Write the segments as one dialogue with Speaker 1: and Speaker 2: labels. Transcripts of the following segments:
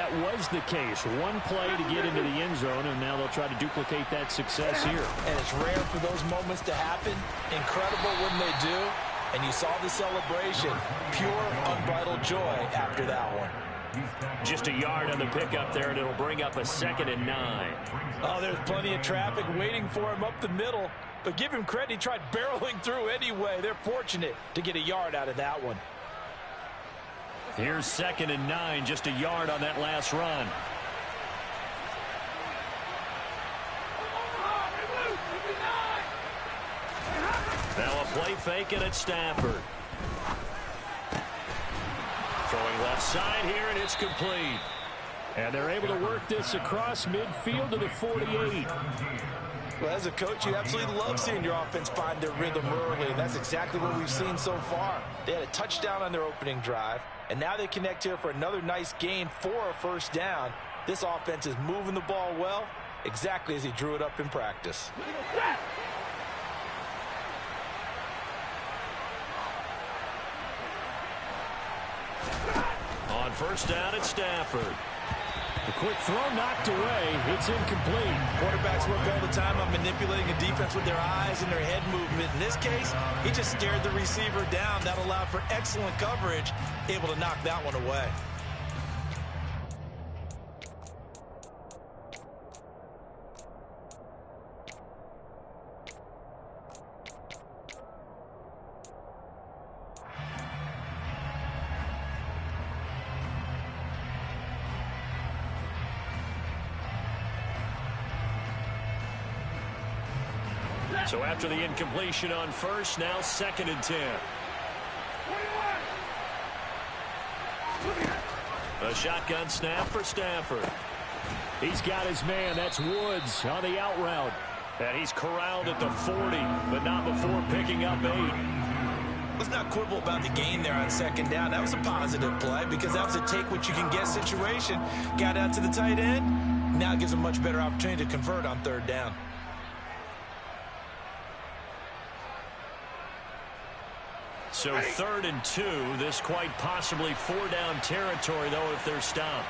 Speaker 1: that was the case. One play to get into the end zone, and now they'll try to duplicate that success here.
Speaker 2: And it's rare for those moments to happen. Incredible when they do. And you saw the celebration. Pure, unbridled joy after that one.
Speaker 1: Just a yard on the pickup there, and it'll bring up a 2nd and 9.
Speaker 2: Oh, there's plenty of traffic waiting for him up the middle. But give him credit, he tried barreling through anyway. They're fortunate to get a yard out of that one.
Speaker 1: Here's 2nd and 9, just a yard on that last run. Now a play fake, and it's Stafford. Throwing left side here, and it's complete. And they're able to work this across midfield to the 48.
Speaker 2: Well, as a coach, you absolutely love seeing your offense find their rhythm early, and that's exactly what we've seen so far. They had a touchdown on their opening drive, and now they connect here for another nice gain for a first down. This offense is moving the ball well, exactly as he drew it up in practice.
Speaker 1: On first down, it's Stafford. The quick throw knocked away. It's incomplete.
Speaker 2: Quarterbacks work all the time on manipulating a defense with their eyes and their head movement. In this case, he just stared the receiver down. That allowed for excellent coverage, able to knock that one away.
Speaker 1: So after the incompletion on first, now 2nd and 10. A shotgun snap for Stafford. He's got his man. That's Woods on the out route. And he's corralled at the 40, but not before picking up 8.
Speaker 2: Let's not quibble about the gain there on 2nd down. That was a positive play because that was a take-what-you-can-get situation. Got out to the tight end. Now it gives a much better opportunity to convert on 3rd down.
Speaker 1: So 3rd and 2, this quite possibly 4-down territory, though, if they're stopped.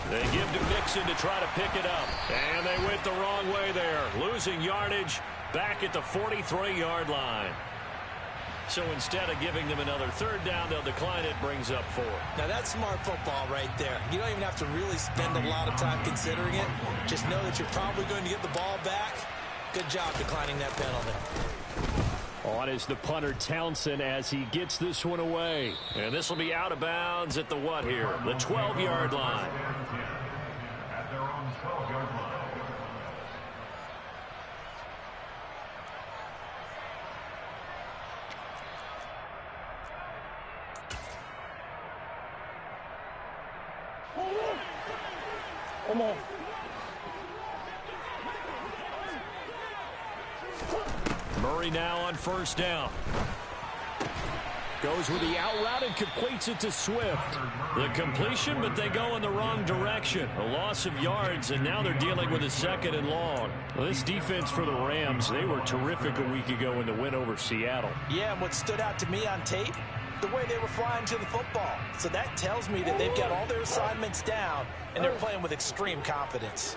Speaker 1: They give to Mixon to try to pick it up. And they went the wrong way there, losing yardage back at the 43-yard line. So instead of giving them another 3rd down, they'll decline it, brings up 4.
Speaker 2: Now that's smart football right there. You don't even have to really spend a lot of time considering it. Just know that you're probably going to get the ball back. Good job declining that penalty.
Speaker 1: On is the punter Townsend as he gets this one away. And this will be out of bounds at the what here? The 12-yard line.
Speaker 3: At their own 12-yard line.
Speaker 4: Come on.
Speaker 1: Murray now on first down. Goes with the out route and completes it to Swift. The completion, but they go in the wrong direction. A loss of yards, and now they're dealing with a 2nd and long. Well, this defense for the Rams, they were terrific a week ago in the win over Seattle.
Speaker 2: Yeah, and what stood out to me on tape, the way they were flying to the football. So that tells me that they've got all their assignments down, and they're playing with extreme confidence.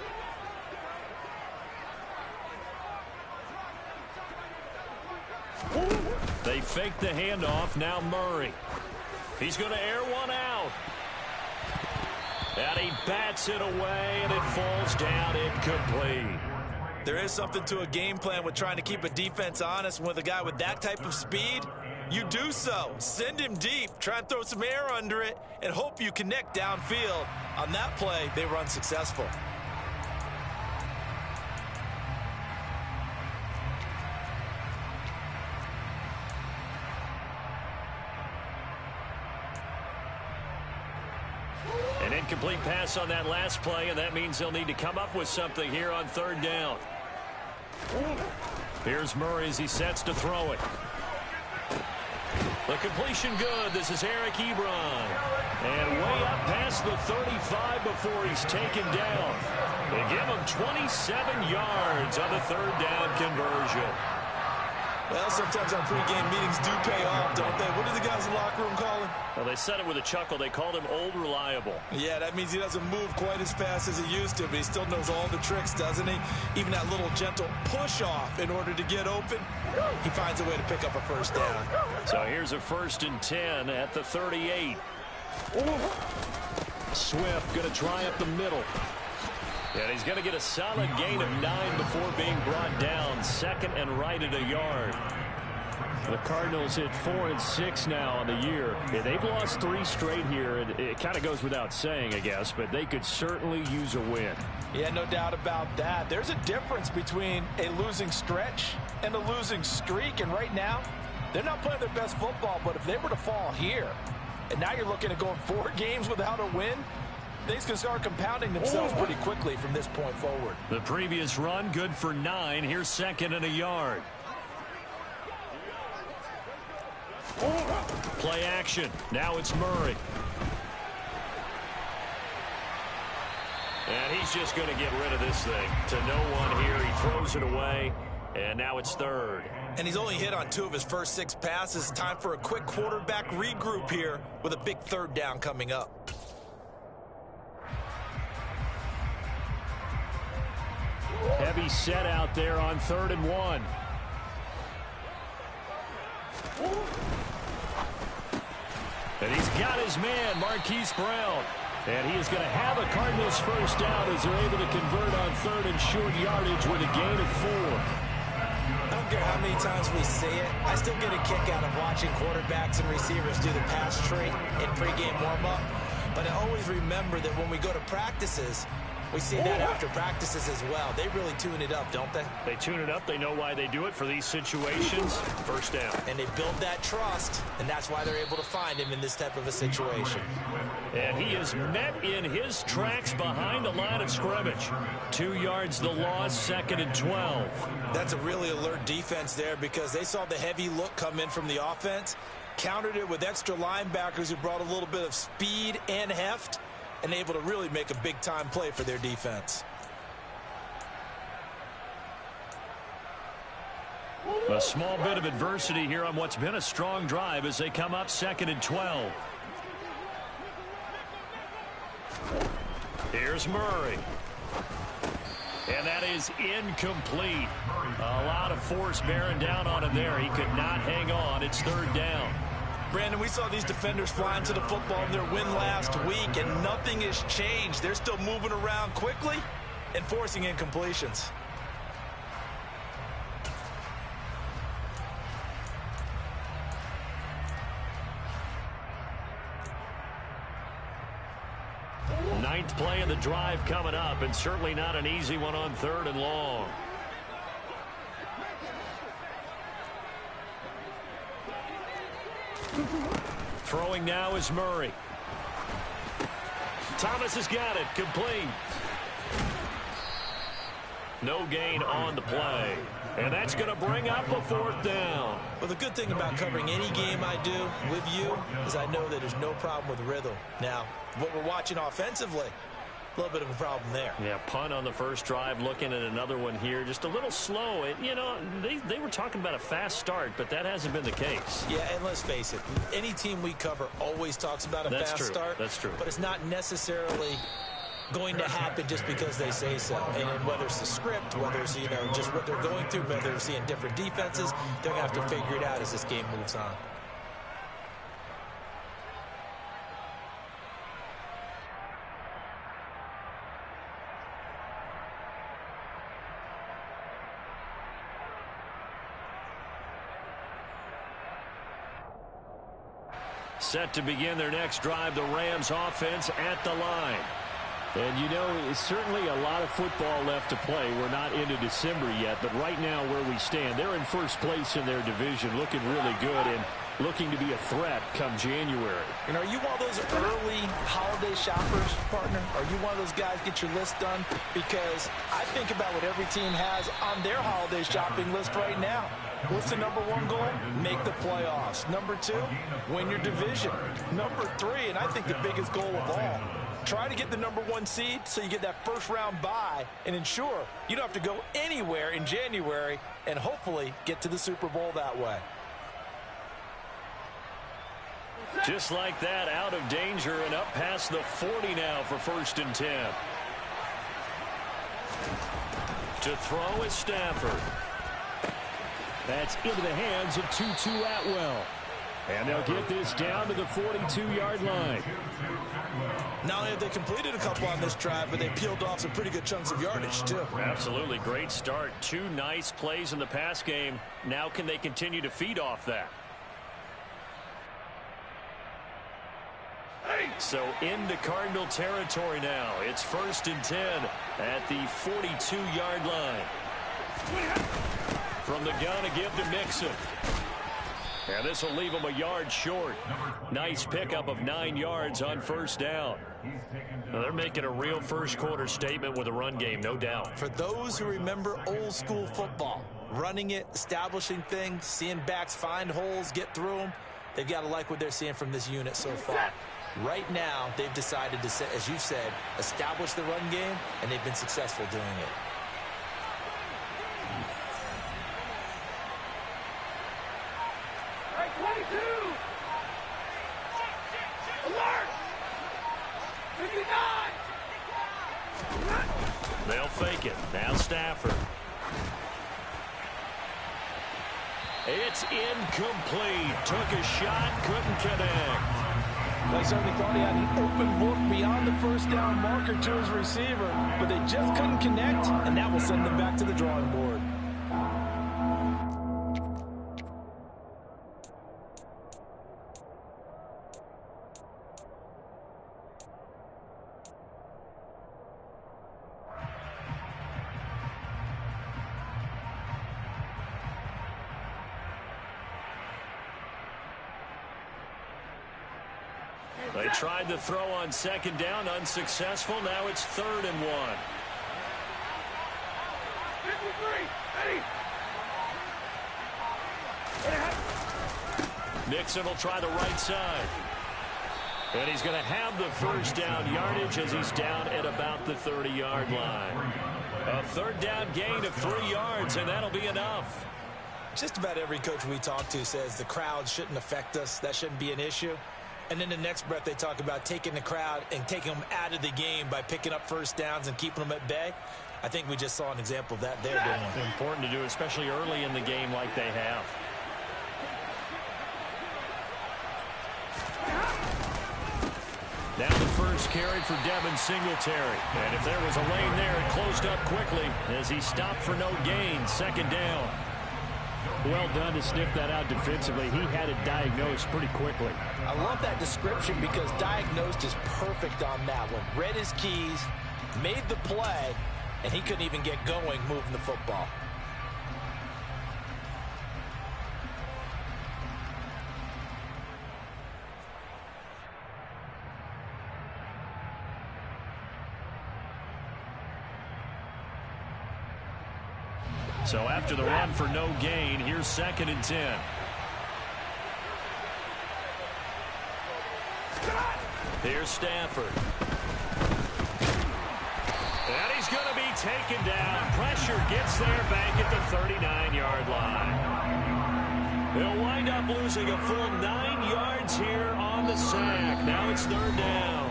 Speaker 1: They fake the handoff. Now Murray. He's going to air one out. And he bats it away, and it falls down incomplete.
Speaker 2: There is something to a game plan with trying to keep a defense honest. With a guy with that type of speed, you do so. Send him deep, try and throw some air under it, and hope you connect downfield. On that play, they were unsuccessful.
Speaker 1: An incomplete pass on that last play, and that means they'll need to come up with something here on 3rd down. Here's Murray as he sets to throw it. The completion good. This is Eric Ebron. And way up past the 35 before he's taken down. They give him 27 yards on the third down conversion.
Speaker 2: Well, sometimes our pregame meetings do pay off, don't they? What do the guys in the locker room call him?
Speaker 1: Well, they said it with a chuckle. They called him Old Reliable.
Speaker 2: Yeah, that means he doesn't move quite as fast as he used to, but he still knows all the tricks, doesn't he? Even that little gentle push-off in order to get open, he finds a way to pick up a first down.
Speaker 1: So here's a 1st and 10 at the 38. Swift going to try up the middle. And he's going to get a solid gain of 9 before being brought down. 2nd and right at a yard. The Cardinals hit 4-6 now on the year. Yeah, they've lost 3 straight here. It kind of goes without saying, I guess, but they could certainly use a win.
Speaker 2: Yeah, no doubt about that. There's a difference between a losing stretch and a losing streak. And right now, they're not playing their best football. But if they were to fall here, and now you're looking at going 4 games without a win, things can start compounding themselves pretty quickly from this point forward.
Speaker 1: The previous run, good for 9. Here's 2nd and a yard. Play action. Now it's Murray. And he's just going to get rid of this thing. To no one here. He throws it away. And now it's 3rd.
Speaker 2: And he's only hit on 2 of his first 6 passes. Time for a quick quarterback regroup here with a big 3rd down coming up.
Speaker 1: Heavy set out there on 3rd and 1. And he's got his man, Marquise Brown. And he is going to have a Cardinals first down as they're able to convert on 3rd and short yardage with a gain of 4.
Speaker 2: I don't care how many times we see it. I still get a kick out of watching quarterbacks and receivers do the pass tree in pregame warm-up. But I always remember that when we go to practices, we see that after practices as well. They really tune it up, don't they?
Speaker 1: They tune it up. They know why they do it for these situations. First down.
Speaker 2: And they build that trust, and that's why they're able to find him in this type of a situation.
Speaker 1: And he is met in his tracks behind the line of scrimmage. 2 yards the loss, 2nd and 12.
Speaker 2: That's a really alert defense there because they saw the heavy look come in from the offense, countered it with extra linebackers who brought a little bit of speed and heft, and able to really make a big-time play for their defense.
Speaker 1: A small bit of adversity here on what's been a strong drive as they come up 2nd and 12. Here's Murray. And that is incomplete. A lot of force bearing down on him there. He could not hang on. It's 3rd down.
Speaker 2: Brandon, we saw these defenders flying to the football in their win last week, and nothing has changed. They're still moving around quickly and forcing incompletions.
Speaker 1: Ninth play of the drive coming up, and certainly not an easy one on 3rd and long. Throwing now is Murray. Thomas has got it. Complete. No gain on the play. And that's going to bring up a 4th down.
Speaker 2: Well, the good thing about covering any game I do with you is I know that there's no problem with rhythm. Now, what we're watching offensively, a little bit of a problem there.
Speaker 1: Yeah, punt on the first drive, looking at another one here. Just a little slow. You know, they were talking about a fast start, but that hasn't been the case.
Speaker 2: Yeah, and let's face it, any team we cover always talks about a fast start.
Speaker 1: That's true.
Speaker 2: But it's not necessarily going to happen just because they say so. And whether it's the script, whether it's, you know, just what they're going through, whether they're seeing different defenses, they're going to have to figure it out as this game moves on.
Speaker 1: Set to begin their next drive, the Rams offense at the line.
Speaker 5: And, you know, it's certainly a lot of football left to play. We're not into December yet, but right now where we stand, they're in first place in their division, looking really good and looking to be a threat come January.
Speaker 2: And are you one of those early holiday shoppers, partner? Are you one of those guys get your list done? Because I think about what every team has on their holiday shopping list right now. What's the number one goal? Make the playoffs. Number two, win your division. Number three, and I think the biggest goal of all, try to get the number one seed so you get that first round bye and ensure you don't have to go anywhere in January and hopefully get to the Super Bowl that way.
Speaker 1: Just like that, out of danger and up past the 40 now for 1st and 10. To throw is Stafford.
Speaker 5: That's into the hands of Tutu Atwell. And they'll get this down to the 42-yard line.
Speaker 2: Not only have they completed a couple on this drive, but they peeled off some pretty good chunks of yardage, too.
Speaker 1: Absolutely. Great start. 2 nice plays in the pass game. Now can they continue to feed off that? So into Cardinal territory now. It's 1st and 10 at the 42-yard line. From the gun, a give to Mixon. And this will leave him a yard short. Nice pickup of 9 yards on 1st down. Now they're making a real first-quarter statement with a run game, no doubt.
Speaker 2: For those who remember old-school football, running it, establishing things, seeing backs find holes, get through them, they've got to like what they're seeing from this unit so far. Right now, they've decided to, as you said, establish the run game, and they've been successful doing it.
Speaker 1: They'll fake it. Now Stafford. It's incomplete. Took a shot, couldn't connect.
Speaker 2: I certainly thought he had an open look beyond the first down marker to his receiver, but they just couldn't connect, and that will send them back to the drawing board.
Speaker 1: They tried to throw on 2nd down, unsuccessful. Now it's 3rd and 1. Nixon will try the right side. And he's going to have the 1st down yardage as he's down at about the 30-yard line. A 3rd down gain of 3 yards, and that'll be enough.
Speaker 2: Just about every coach we talk to says the crowd shouldn't affect us. That shouldn't be an issue. And then the next breath they talk about taking the crowd and taking them out of the game by picking up 1st downs and keeping them at bay. I think we just saw an example of that there, didn't we?
Speaker 1: It's important to do, especially early in the game like they have. Now the first carry for Devin Singletary. And if there was a lane there, it closed up quickly as he stopped for no gain. 2nd down.
Speaker 5: Well done to sniff that out defensively. He had it diagnosed pretty quickly.
Speaker 2: I love that description because diagnosed is perfect on that one. Read his keys, made the play, and he couldn't even get going moving the football.
Speaker 1: So after the run for no gain, here's 2nd and 10. Here's Stafford. And he's going to be taken down. Pressure gets there back at the 39-yard line. He'll wind up losing a full 9 yards here on the sack. Now it's 3rd down.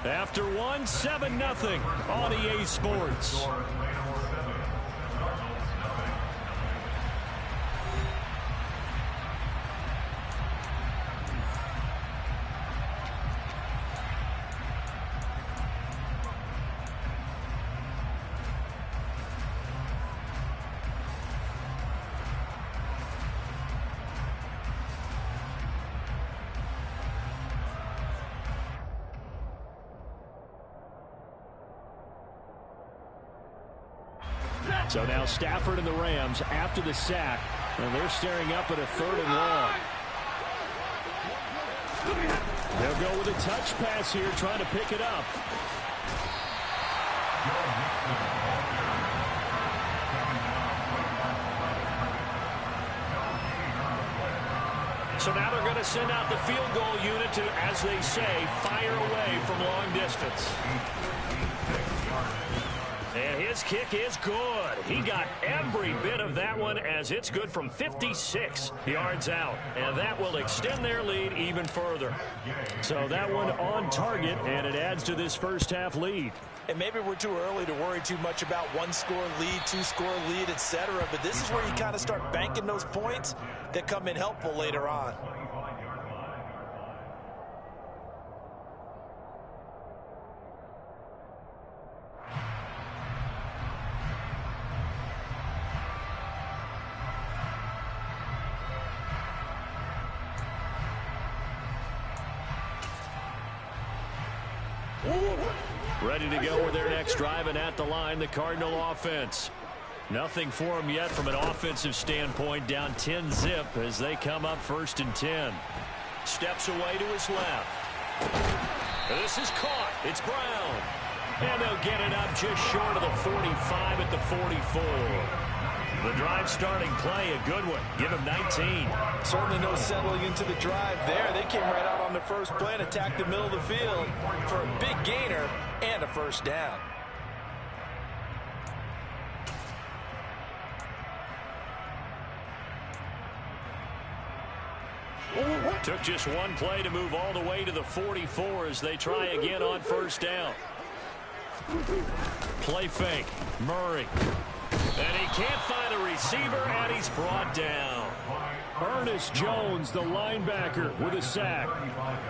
Speaker 1: After 7-0 on EA Sports. So now Stafford and the Rams after the sack, and they're staring up at a 3rd and long. They'll go with a touch pass here, trying to pick it up. So now they're going to send out the field goal unit to, as they say, fire away from long distance. And his kick is good. He got every bit of that one as it's good from 56 yards out. And that will extend their lead even further. So that one on target, and it adds to this first half lead.
Speaker 2: And maybe we're too early to worry too much about one-score lead, two-score lead, etc. But this is where you kind of start banking those points that come in helpful later on.
Speaker 1: Ready to go with their next drive, and at the line, the Cardinal offense. Nothing for them yet from an offensive standpoint, down 10-zip as they come up 1st and 10. Steps away to his left. This is caught. It's Brown. And they'll get it up just short of the 45 at the 44. The drive starting play, a good one. Give him 19.
Speaker 2: Certainly no settling into the drive there. They came right out on the first play and attacked the middle of the field for a big gainer and a first down.
Speaker 1: Took just one play to move all the way to the 44 as they try again on first down. Play fake. Murray. And he can't find a receiver, and he's brought down.
Speaker 5: Ernest Jones, the linebacker, with a sack.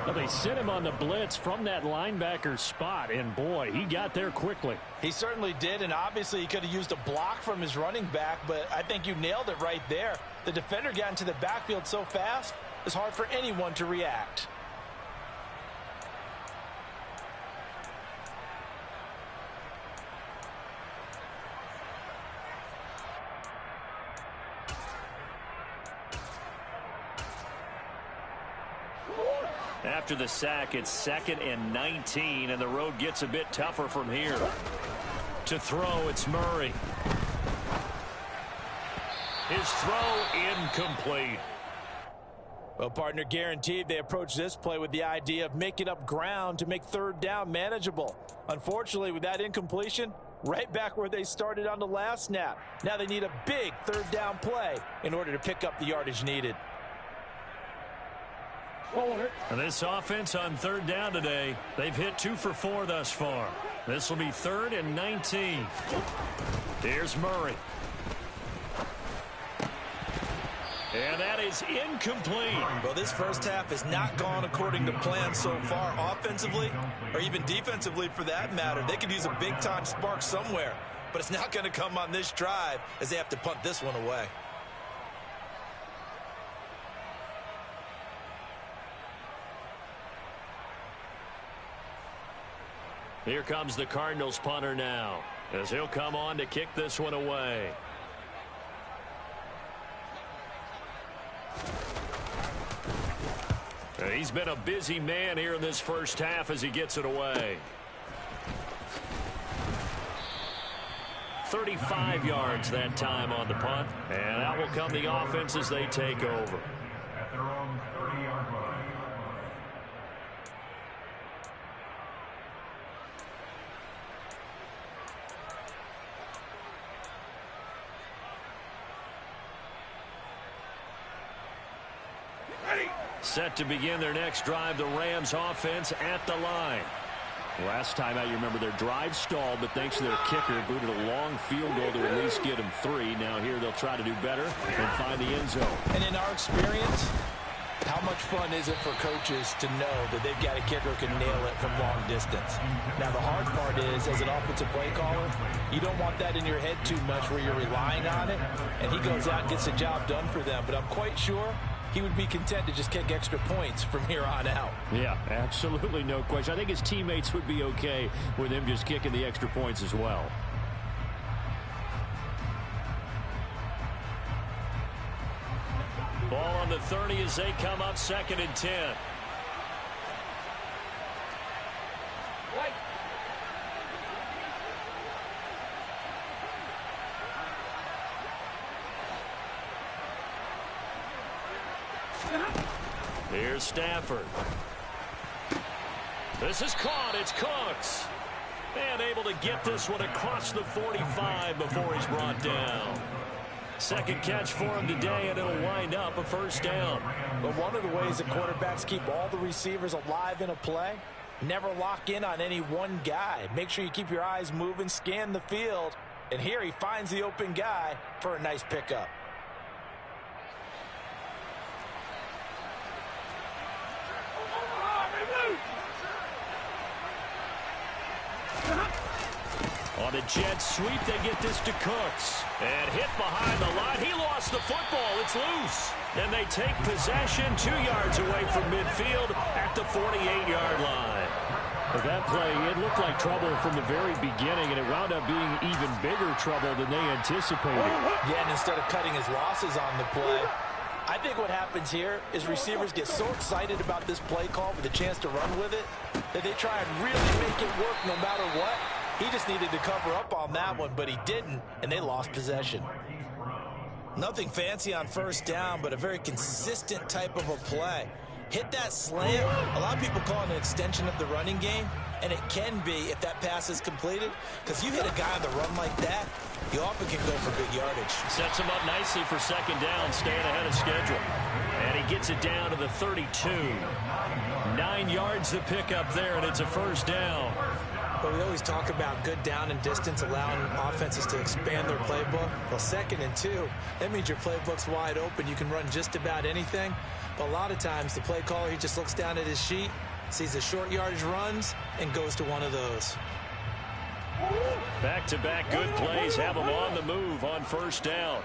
Speaker 5: Now they sent him on the blitz from that linebacker spot, and boy, he got there quickly.
Speaker 2: He certainly did, and obviously he could have used a block from his running back, but I think you nailed it right there. The defender got into the backfield so fast, it's hard for anyone to react.
Speaker 1: After the sack, it's 2nd and 19, and the road gets a bit tougher from here. To throw, it's Murray. His throw incomplete.
Speaker 2: Well, partner, guaranteed they approach this play with the idea of making up ground to make third down manageable. Unfortunately, with that incompletion, right back where they started on the last snap. Now they need a big third down play in order to pick up the yardage needed.
Speaker 1: And this offense on third down today, they've hit 2 for 4 thus far. This will be 3rd and 19. Here's Murray. And that is incomplete.
Speaker 2: Well, this first half has not gone according to plan so far, offensively or even defensively for that matter. They could use a big-time spark somewhere, but it's not going to come on this drive as they have to punt this one away.
Speaker 1: Here comes the Cardinals punter now, as he'll come on to kick this one away. And he's been a busy man here in this first half as he gets it away. 35 yards that time on the punt, and out will come the offense as they take over.
Speaker 3: At their own 30-yard line.
Speaker 1: Set to begin their next drive, the Rams offense at the line.
Speaker 5: Last time out, you remember their drive stalled, but thanks to their kicker, booted a long field goal to at least get them 3. Now here they'll try to do better and find the end zone.
Speaker 2: And in our experience, how much fun is it for coaches to know that they've got a kicker who can nail it from long distance? Now, the hard part is, as an offensive play caller, you don't want that in your head too much where you're relying on it, and he goes out and gets the job done for them. But I'm quite sure he would be content to just kick extra points from here on out.
Speaker 5: Yeah, absolutely no question. I think his teammates would be okay with him just kicking the extra points as well.
Speaker 1: Ball on the 30 as they come up 2nd and 10. Here's Stafford. This is caught. It's Cooks. And able to get this one across the 45 before he's brought down. Second catch for him today, and it'll wind up a first down.
Speaker 2: But one of the ways the quarterbacks keep all the receivers alive in a play, never lock in on any one guy. Make sure you keep your eyes moving, scan the field. And here he finds the open guy for a nice pickup.
Speaker 1: On a jet sweep, they get this to Cooks. And hit behind the line. He lost the football. It's loose. And they take possession 2 yards away from midfield at the 48-yard line.
Speaker 5: But that play, it looked like trouble from the very beginning, and it wound up being even bigger trouble than they anticipated.
Speaker 2: Yeah, and instead of cutting his losses on the play, I think what happens here is receivers get so excited about this play call with a chance to run with it that they try and really make it work no matter what. He just needed to cover up on that one, but he didn't, and they lost possession. Nothing fancy on first down, but a very consistent type of a play. Hit that slant. A lot of people call it an extension of the running game, and it can be if that pass is completed, because you hit a guy on the run like that, you often can go for big yardage.
Speaker 1: Sets him up nicely for second down, staying ahead of schedule. And he gets it down to the 32. 9 yards to pick up there, and it's a first down.
Speaker 2: But we always talk about good down and distance, allowing offenses to expand their playbook. Well, 2nd and 2, that means your playbook's wide open. You can run just about anything. But a lot of times, the play caller, he just looks down at his sheet, sees the short yardage runs, and goes to one of those.
Speaker 1: Back-to-back good plays have him on the move on first down.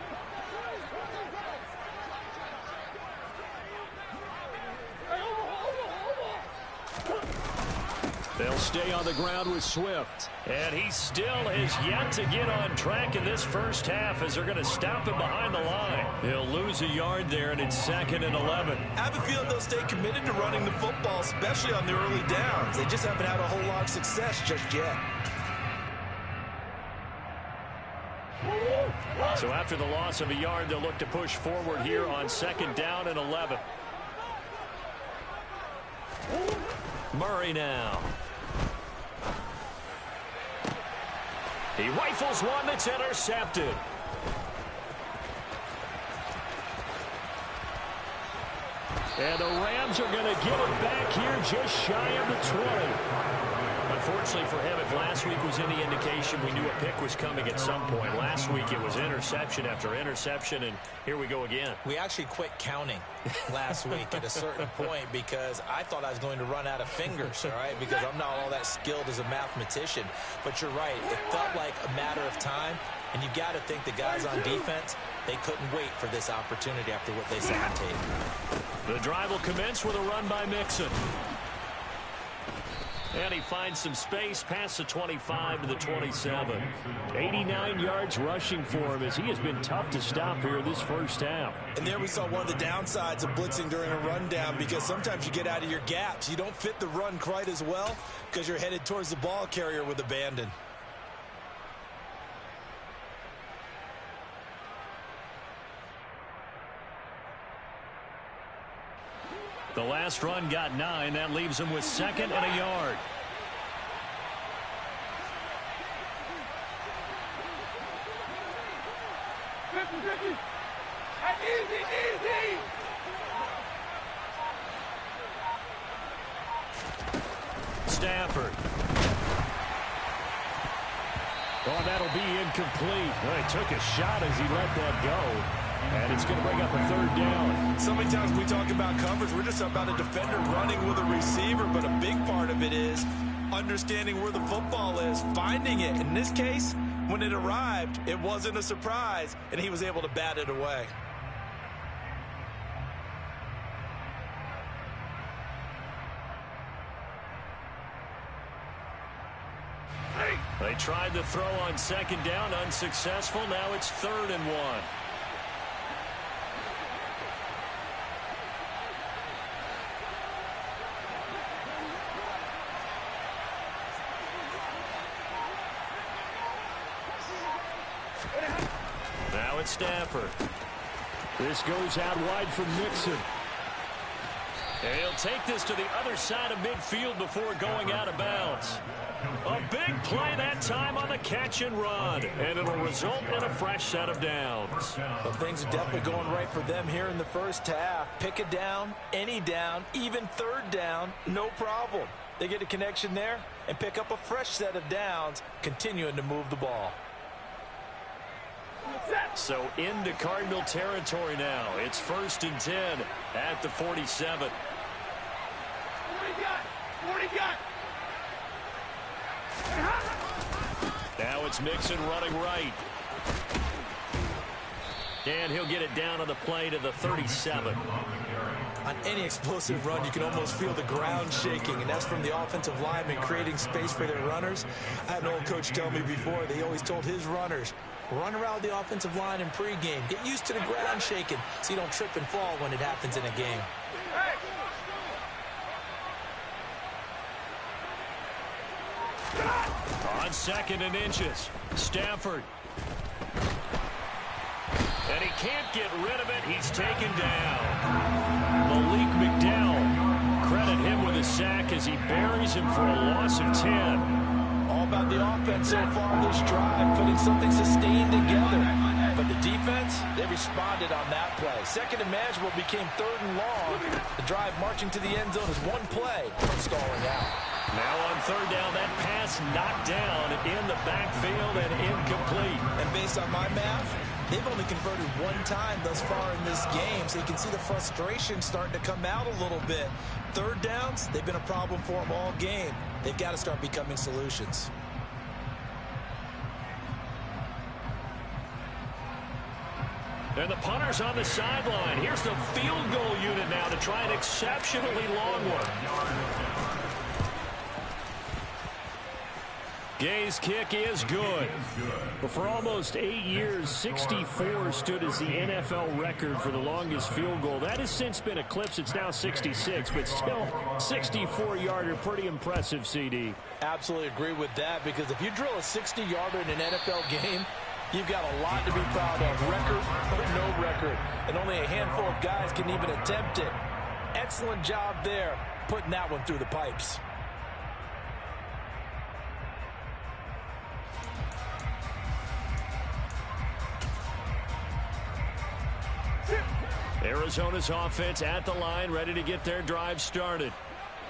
Speaker 1: They'll stay on the ground with Swift. And he still has yet to get on track in this first half as they're going to stop him behind the line. He'll lose a yard there, and it's 2nd and 11.
Speaker 2: I have a feeling they'll stay committed to running the football, especially on the early downs. They just haven't had a whole lot of success just yet.
Speaker 1: So after the loss of a yard, they'll look to push forward here on 2nd down and 11. Murray now. He rifles one that's intercepted. And the Rams are going to get it back here just shy of the 20. Unfortunately for him, if last week was any indication, we knew a pick was coming at some point. Last week it was interception after interception, and here we go again.
Speaker 2: We actually quit counting last week at a certain point because I thought I was going to run out of fingers, all right, because I'm not all that skilled as a mathematician. But you're right. It felt like a matter of time, and you got to think the guys on defense, they couldn't wait for this opportunity after what they saw on tape.
Speaker 1: The drive will commence with a run by Mixon. And he finds some space past the 25 to the 27. 89 yards rushing for him as he has been tough to stop here this first half.
Speaker 2: And there we saw one of the downsides of blitzing during a rundown, because sometimes you get out of your gaps. You don't fit the run quite as well because you're headed towards the ball carrier with abandon.
Speaker 1: The last run got 9. That leaves him with 2nd and a yard. Stafford.
Speaker 5: Oh, that'll be incomplete. Well, he took a shot as he let that go. And it's going to bring up a 3rd down.
Speaker 2: So many times we talk about coverage, we're just about a defender running with a receiver, but a big part of it is understanding where the football is, finding it. In this case, when it arrived, it wasn't a surprise, and he was able to bat it away.
Speaker 1: They tried to throw on 2nd down, unsuccessful. Now it's 3rd and 1. Now it's Stafford.
Speaker 5: This goes out wide from Mixon.
Speaker 1: And he'll take this to the other side of midfield before going out of bounds. A big play that time on the catch and run, and it'll result in a fresh set of downs.
Speaker 2: Well, things are definitely going right for them here in the first half. Pick a down, any down, even third down, no problem. They get a connection there and pick up a fresh set of downs, continuing to move the ball.
Speaker 1: So into Cardinal territory now. It's 1st and 10 at the 47.
Speaker 4: 40 got.
Speaker 1: Now it's Mixon running right. And he'll get it down on the play to the 37.
Speaker 2: On any explosive run, you can almost feel the ground shaking, and that's from the offensive linemen creating space for their runners. I had an old coach tell me before, they always told his runners, run around the offensive line in pregame. Get used to the ground shaking so you don't trip and fall when it happens in a game.
Speaker 1: On 2nd and inches, Stafford. And he can't get rid of it. He's taken down. Malik McDowell. Credit him with a sack as he buries him for a loss of 10.
Speaker 2: All about the offense so far this drive, putting something sustained together. But the defense, they responded on that play. 2nd and manageable became 3rd and long. The drive marching to the end zone is one play from stalling out.
Speaker 1: Now on 3rd down, that pass knocked down in the backfield and incomplete.
Speaker 2: And based on my math, they've only converted one time thus far in this game, so you can see the frustration starting to come out a little bit. 3rd downs, they've been a problem for them all game. They've got to start becoming solutions.
Speaker 1: And the punter's on the sideline. Here's the field goal unit now to try an exceptionally long one. Gay's kick is good. But for almost 8 years, 64 stood as the NFL record for the longest field goal. That has since been eclipsed. It's now 66, but still 64-yarder. Pretty impressive, CD.
Speaker 2: Absolutely agree with that, because if you drill a 60-yarder in an NFL game, you've got a lot to be proud of. Record or no record. And only a handful of guys can even attempt it. Excellent job there, putting that one through the pipes.
Speaker 1: Arizona's offense at the line, ready to get their drive started.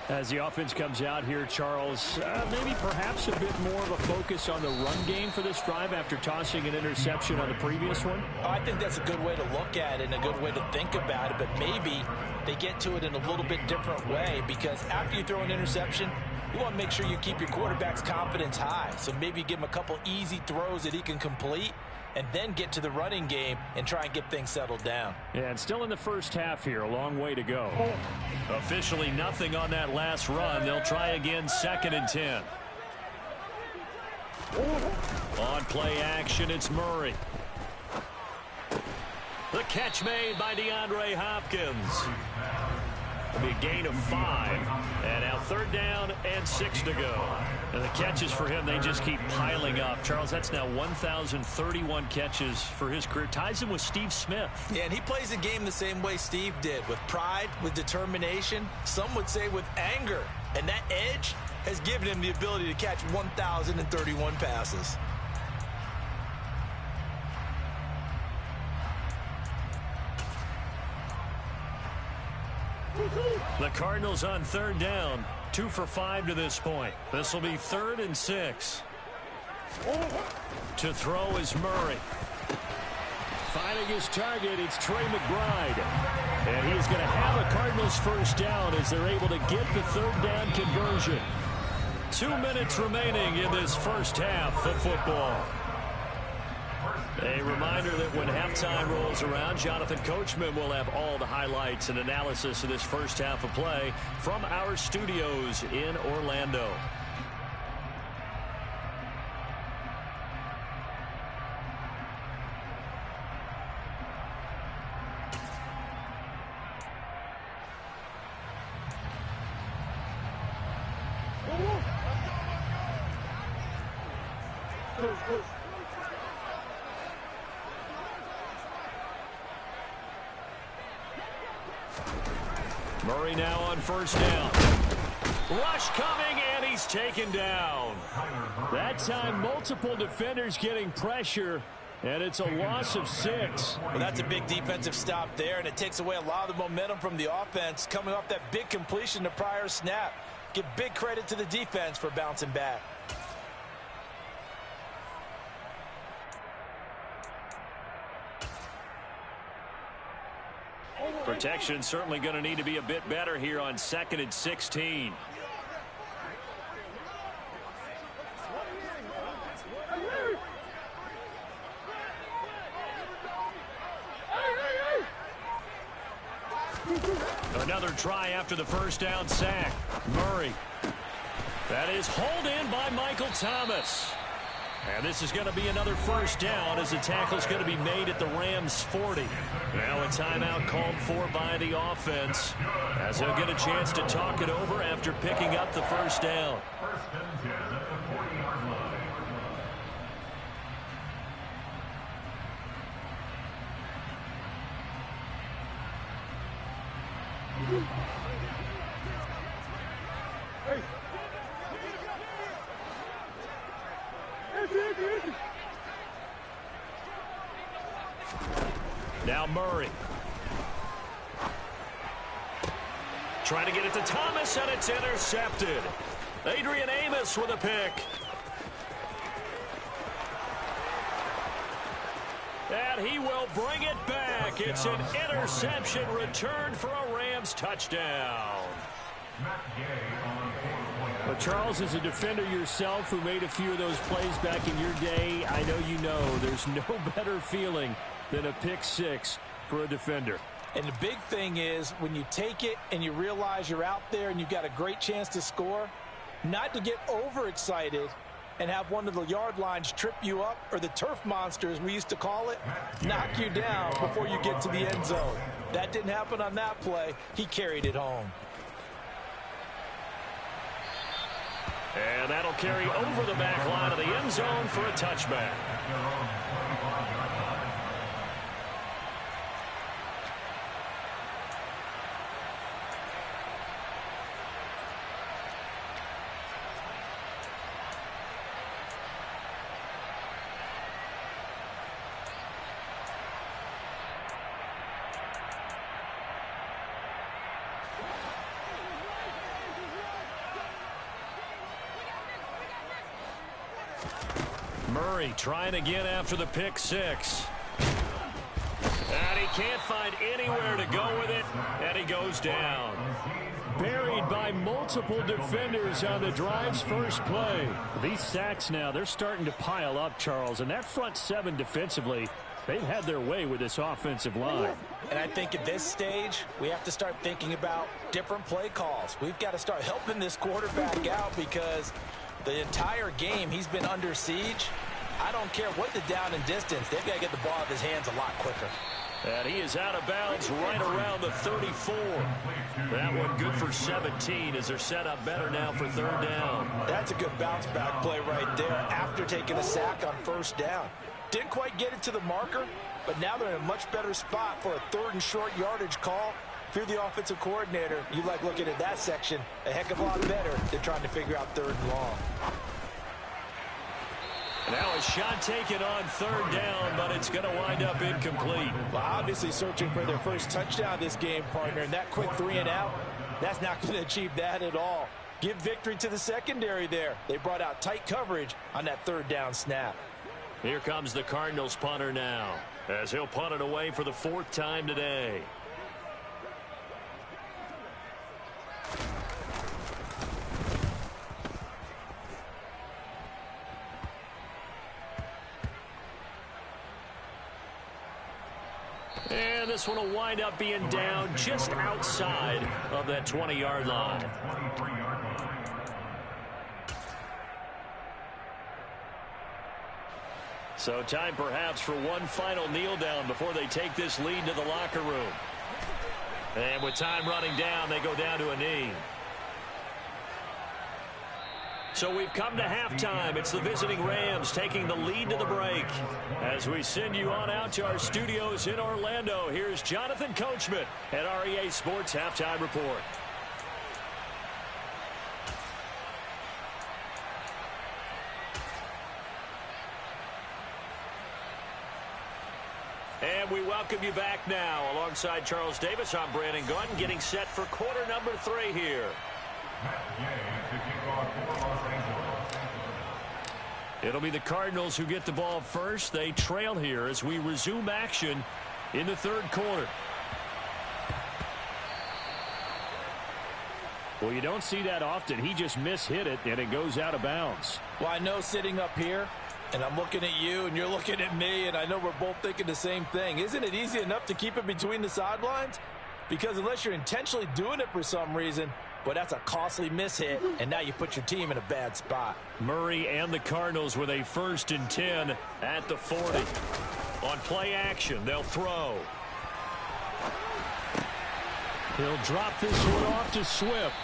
Speaker 1: As the offense comes out here, Charles, maybe perhaps a bit more of a focus on the run game for this drive after tossing an interception on the previous one?
Speaker 2: I think that's a good way to look at it and a good way to think about it, but maybe they get to it in a little bit different way, because after you throw an interception, you want to make sure you keep your quarterback's confidence high. So maybe give him a couple easy throws that he can complete, and then get to the running game and try and get things settled down.
Speaker 1: Yeah, and still in the first half here, a long way to go. Officially nothing on that last run. They'll try again, 2nd and 10. On play action, it's Murray. The catch made by DeAndre Hopkins. It'll be a gain of 5. And now 3rd down and 6 to go. And the catches for him, they just keep piling up. Charles, that's now 1,031 catches for his career. Ties him with Steve Smith.
Speaker 2: Yeah, and he plays the game the same way Steve did, with pride, with determination, some would say with anger. And that edge has given him the ability to catch 1,031 passes.
Speaker 1: The Cardinals on 3rd down, 2 for 5 to this point. This will be 3rd and 6. To throw is Murray. Finding his target, it's Trey McBride. And he is going to have a Cardinals first down as they're able to get the 3rd down conversion. 2 minutes remaining in this first half of football. A reminder that when halftime rolls around, Jonathan Coachman will have all the highlights and analysis of this first half of play from our studios in Orlando. Murray now on first down. Rush coming, and he's taken down. That time, multiple defenders getting pressure, and it's a loss of 6.
Speaker 2: Well, that's a big defensive stop there, and it takes away a lot of the momentum from the offense coming off that big completion the prior snap. Give big credit to the defense for bouncing back.
Speaker 1: Protection certainly going to need to be a bit better here on 2nd and 16. Another try after the first down sack. Murray. That is hauled in by Michael Thomas. And this is going to be another first down as the tackle is going to be made at the Rams 40. Now a timeout called for by the offense as he'll get a chance to talk it over after picking up the first down.
Speaker 3: First and 10 at the 40-yard line.
Speaker 1: Now Murray. Trying to get it to Thomas, and it's intercepted. Adrian Amos with a pick. And he will bring it back. It's an interception returned for a Rams touchdown.
Speaker 5: But Charles, as a defender yourself who made a few of those plays back in your day, I know you know there's no better feeling than a pick 6 for a defender.
Speaker 2: And the big thing is when you take it and you realize you're out there and you've got a great chance to score, not to get overexcited and have one of the yard lines trip you up, or the turf monster, as we used to call it, knock you down before you get to the end zone. That didn't happen on that play. He carried it home.
Speaker 1: And that'll carry over the back line of the end zone for a touchback. Murray trying again after the pick 6. And he can't find anywhere to go with it, and he goes down.
Speaker 5: Buried by multiple defenders on the drive's first play. These sacks now, they're starting to pile up, Charles, and that front 7 defensively, they've had their way with this offensive line.
Speaker 2: And I think at this stage, we have to start thinking about different play calls. We've got to start helping this quarterback out because the entire game he's been under siege. I don't care what the down and distance. They've got to get the ball out of his hands a lot quicker.
Speaker 1: And he is out of bounds right around the 34. That one good for 17 as they're set up better now for third down.
Speaker 2: That's a good bounce back play right there after taking a sack on first down. Didn't quite get it to the marker, but now they're in a much better spot for a 3rd and short yardage call. If you're the offensive coordinator, you like looking at that section a heck of a lot better than trying to figure out 3rd and long.
Speaker 1: Now a shot taken on third down, but it's going to wind up incomplete.
Speaker 2: Well, obviously searching for their first touchdown this game, partner, and that quick 3 and out, that's not going to achieve that at all. Give victory to the secondary there. They brought out tight coverage on that 3rd down snap.
Speaker 1: Here comes the Cardinals punter now, as he'll punt it away for the 4th time today. And this one will wind up being down just outside of that 20-yard line. So time perhaps for one final kneel down before they take this lead to the locker room. And with time running down, they go down to a knee. So we've come to halftime. It's the visiting Rams taking the lead to the break. As we send you on out to our studios in Orlando, here's Jonathan Coachman at REA Sports Halftime Report. And we welcome you back now. Alongside Charles Davis, I'm Brandon Gunn, getting set for quarter number 3 here. It'll be the Cardinals who get the ball first. They trail here as we resume action in the third quarter. Well, you don't see that often. He just mishit it, and it goes out of bounds.
Speaker 2: Well, I know sitting up here, and I'm looking at you, and you're looking at me, and I know we're both thinking the same thing. Isn't it easy enough to keep it between the sidelines? Because unless you're intentionally doing it for some reason, but that's a costly mishit, and now you put your team in a bad spot.
Speaker 1: Murray and the Cardinals with a 1st and 10 at the 40. On play action, they'll throw. He'll drop this one off to Swift.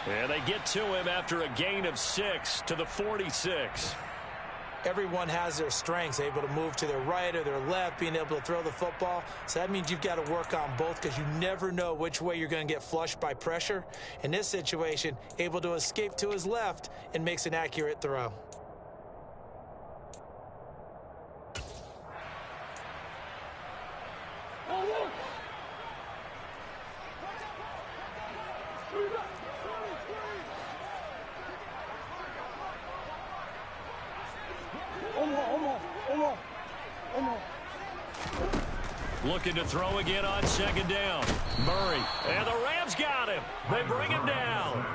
Speaker 1: And they get to him after a gain of 6 to the 46.
Speaker 2: Everyone has their strengths, able to move to their right or their left, being able to throw the football. So that means you've got to work on both because you never know which way you're going to get flushed by pressure. In this situation, able to escape to his left and makes an accurate throw.
Speaker 1: Looking to throw again on 2nd down. Murray. And the Rams got him. They bring him down.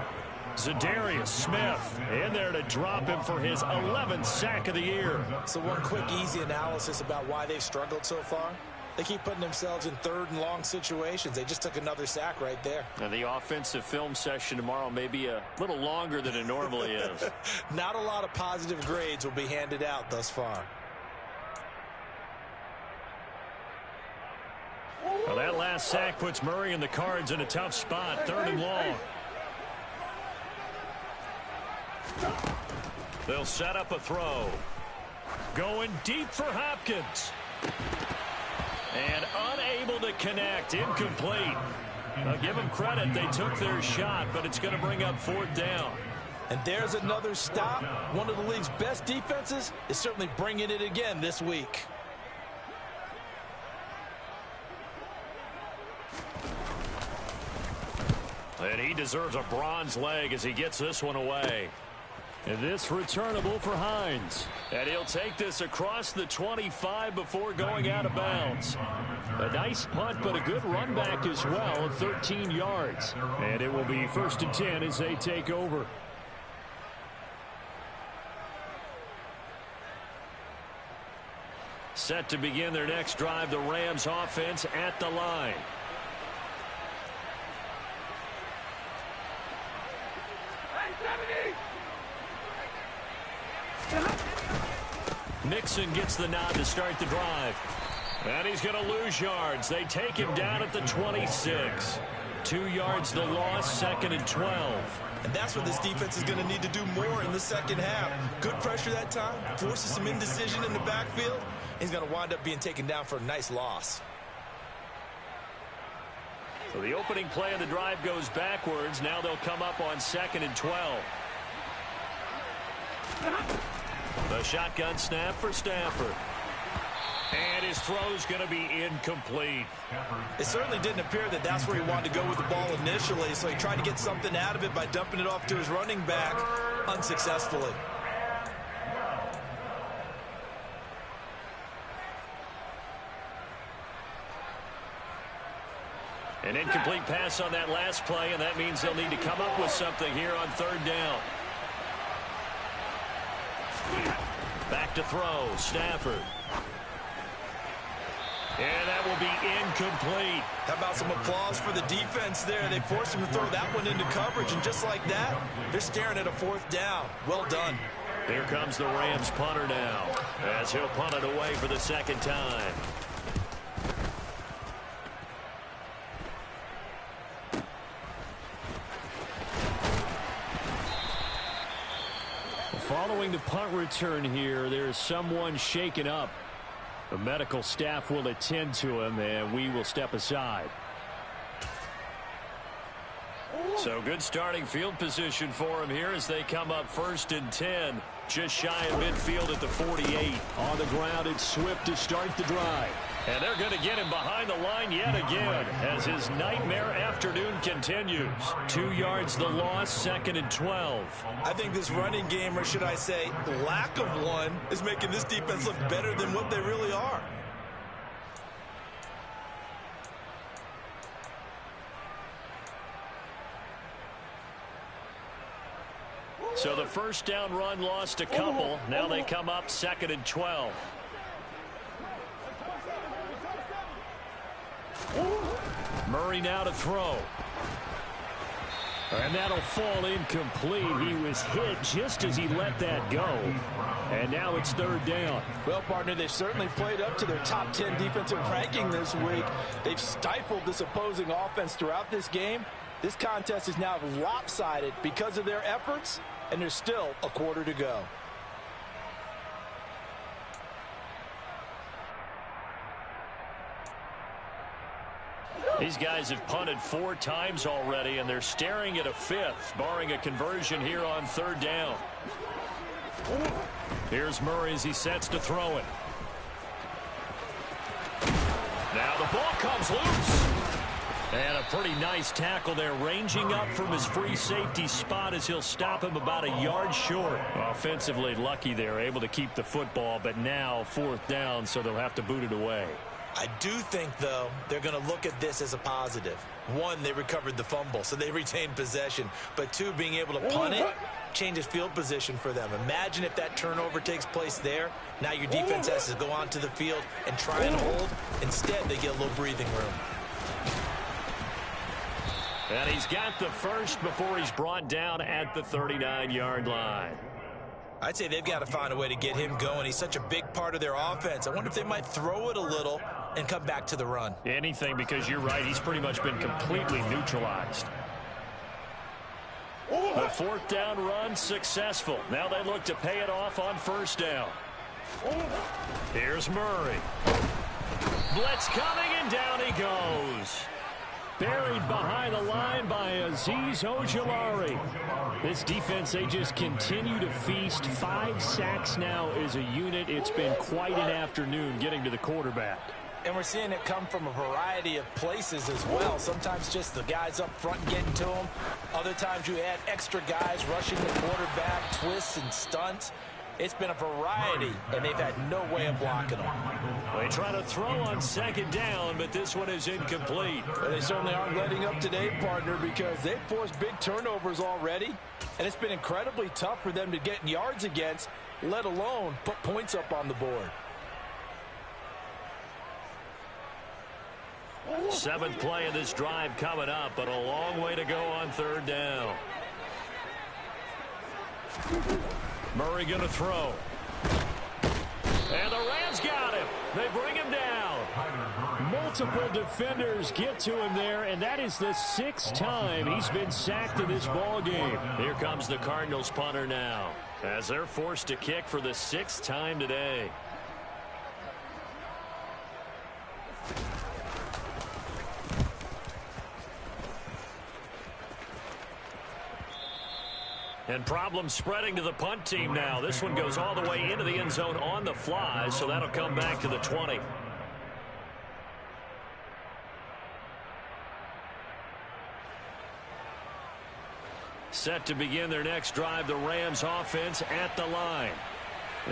Speaker 1: Zadarius Smith in there to drop him for his 11th sack of the year.
Speaker 2: So one quick, easy analysis about why they've struggled so far. They keep putting themselves in 3rd and long situations. They just took another sack right there.
Speaker 1: And the offensive film session tomorrow may be a little longer than it normally is.
Speaker 2: Not a lot of positive grades will be handed out thus far.
Speaker 1: Well, that last sack puts Murray and the Cards in a tough spot. 3rd and long. They'll set up a throw. Going deep for Hopkins. And unable to connect. Incomplete. I'll give them credit. They took their shot, but it's going to bring up 4th down.
Speaker 2: And there's another stop. One of the league's best defenses is certainly bringing it again this week.
Speaker 1: And he deserves a bronze leg as he gets this one away.
Speaker 5: And this returnable for Hines.
Speaker 1: And he'll take this across the 25 before going out of bounds.
Speaker 5: A nice punt, but a good run back as well of 13 yards. And it will be 1st and 10 as they take over.
Speaker 1: Set to begin their next drive, the Rams offense at the line. Mixon gets the nod to start the drive. And he's going to lose yards. They take him down at the 26. 2 yards the loss, 2nd and 12.
Speaker 2: And that's what this defense is going to need to do more in the second half. Good pressure that time, forces some indecision in the backfield. He's going to wind up being taken down for a nice loss.
Speaker 1: So the opening play of the drive goes backwards. Now they'll come up on 2nd and 12. The shotgun snap for Stafford. And his throw's going to be incomplete.
Speaker 2: It certainly didn't appear that that's where he wanted to go with the ball initially, so he tried to get something out of it by dumping it off to his running back unsuccessfully.
Speaker 1: An incomplete pass on that last play, and that means they'll need to come up with something here on 3rd down. Back to throw, Stafford. And that will be incomplete.
Speaker 2: How about some applause for the defense there? They forced him to throw that one into coverage, and just like that, they're staring at a 4th down. Well done.
Speaker 1: Here comes the Rams punter now, as he'll punt it away for the 2nd time.
Speaker 5: Following the punt return here, there's someone shaken up. The medical staff will attend to him, and we will step aside.
Speaker 1: So good starting field position for him here as they come up 1st and 10. Just shy of midfield at the 48.
Speaker 5: On the ground, it's Swift to start the drive.
Speaker 1: And they're going to get him behind the line yet again as his nightmare afternoon continues. 2 yards the loss, 2nd and 12.
Speaker 2: I think this running game, or should I say lack of one, is making this defense look better than what they really are.
Speaker 1: So the first down run lost a couple. Now they come up 2nd and 12. Murray now to throw. And that'll fall incomplete. He was hit just as he let that go. And now it's 3rd down.
Speaker 2: Well, partner, they've certainly played up to their top 10 defensive ranking this week. They've stifled this opposing offense throughout this game. This contest is now lopsided because of their efforts, and there's still a quarter to go.
Speaker 1: These guys have punted 4 times already, and they're staring at a 5th, barring a conversion here on 3rd down. Here's Murray as he sets to throw it. Now the ball comes loose. And a pretty nice tackle there, ranging up from his free safety spot as he'll stop him about a yard short. Offensively lucky they're able to keep the football, but now 4th down, so they'll have to boot it away.
Speaker 2: I do think, though, they're going to look at this as a positive. 1, they recovered the fumble, so they retained possession. But 2, being able to punt it changes field position for them. Imagine if that turnover takes place there. Now your defense has to go onto the field and try and hold. Instead, they get a little breathing room.
Speaker 1: And he's got the first before he's brought down at the 39-yard line.
Speaker 2: I'd say they've got to find a way to get him going. He's such a big part of their offense. I wonder if they might throw it a little and come back to the run.
Speaker 1: Anything, because you're right, he's pretty much been completely neutralized. The 4th down run successful. Now they look to pay it off on 1st down. Here's Murray. Blitz coming, and down he goes.
Speaker 5: Buried behind the line by Azeez Ojulari. This defense, they just continue to feast. 5 sacks now as a unit. It's been quite an afternoon getting to the quarterback.
Speaker 2: And we're seeing it come from a variety of places as well. Sometimes just the guys up front getting to him. Other times you add extra guys rushing the quarterback, twists and stunts. It's been a variety, and they've had no way of blocking them.
Speaker 1: They try to throw on 2nd down, but this one is incomplete.
Speaker 2: Well, they certainly aren't letting up today, partner, because they've forced big turnovers already, and it's been incredibly tough for them to get yards against, let alone put points up on the board.
Speaker 1: 7th play of this drive coming up, but a long way to go on 3rd down. Murray going to throw. And the Rams got him. They bring him down.
Speaker 5: Multiple defenders get to him there, and that is the 6th time he's been sacked in this ball game.
Speaker 1: Here comes the Cardinals punter now, as they're forced to kick for the 6th time today. And problems spreading to the punt team now. This one goes all the way into the end zone on the fly, so that'll come back to the 20. Set to begin their next drive, the Rams offense at the line.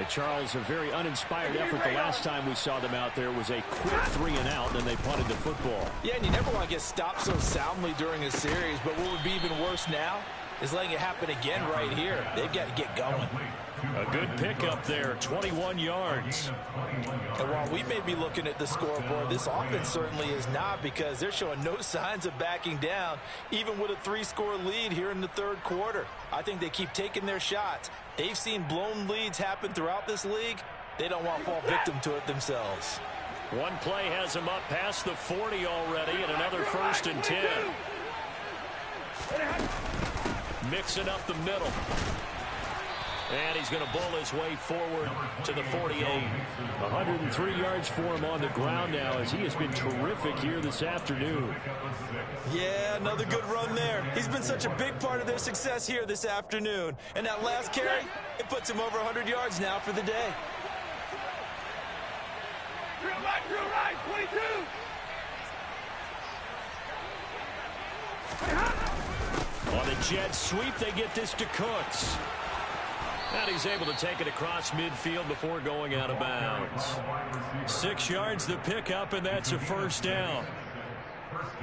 Speaker 5: Charles, a very uninspired effort the last time we saw them out there was a quick 3 and out, then they punted the football.
Speaker 2: Yeah, and you never want to get stopped so soundly during a series, but what would be even worse now is letting it happen again right here. They've got to get going.
Speaker 1: A good pickup there, 21 yards.
Speaker 2: And while we may be looking at the scoreboard, this offense certainly is not, because they're showing no signs of backing down, even with a 3-score lead here in the 3rd quarter. I think they keep taking their shots. They've seen blown leads happen throughout this league. They don't want to fall victim to it themselves.
Speaker 1: One play has them up past the 40 already, and another 1st and 10. Mixing up the middle. And he's going to bull his way forward to the 48.
Speaker 5: 103 yards for him on the ground now as he has been terrific here this afternoon.
Speaker 2: Yeah, another good run there. He's been such a big part of their success here this afternoon. And that last carry, it puts him over 100 yards now for the day.
Speaker 4: Drill right, 22.
Speaker 1: On the jet sweep, they get this to Cooks. And he's able to take it across midfield before going out of bounds. 6 yards the pickup, and that's a first down.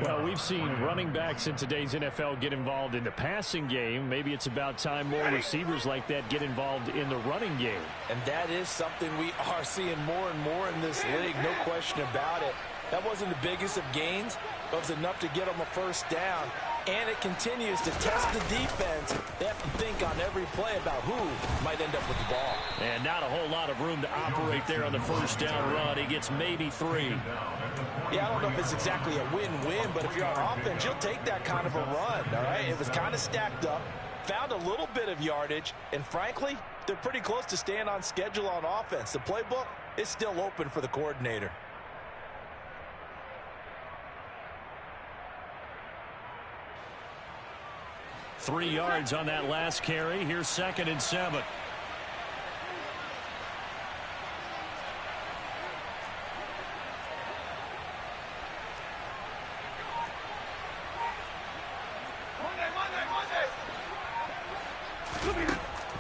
Speaker 5: Well, we've seen running backs in today's NFL get involved in the passing game. Maybe it's about time more receivers like that get involved in the running game.
Speaker 2: And that is something we are seeing more and more in this league, no question about it. That wasn't the biggest of gains, but it was enough to get them a first down. And it continues to test the defense. They have to think on every play about who might end up with the ball.
Speaker 1: And not a whole lot of room to operate there on the first down run. He gets maybe 3.
Speaker 2: Yeah, I don't know if it's exactly a win-win, but if you're on offense, you'll take that kind of a run, all right? It was kind of stacked up, found a little bit of yardage, and frankly, they're pretty close to staying on schedule on offense. The playbook is still open for the coordinator.
Speaker 1: Three yards on that last carry. Here's 2nd and 7.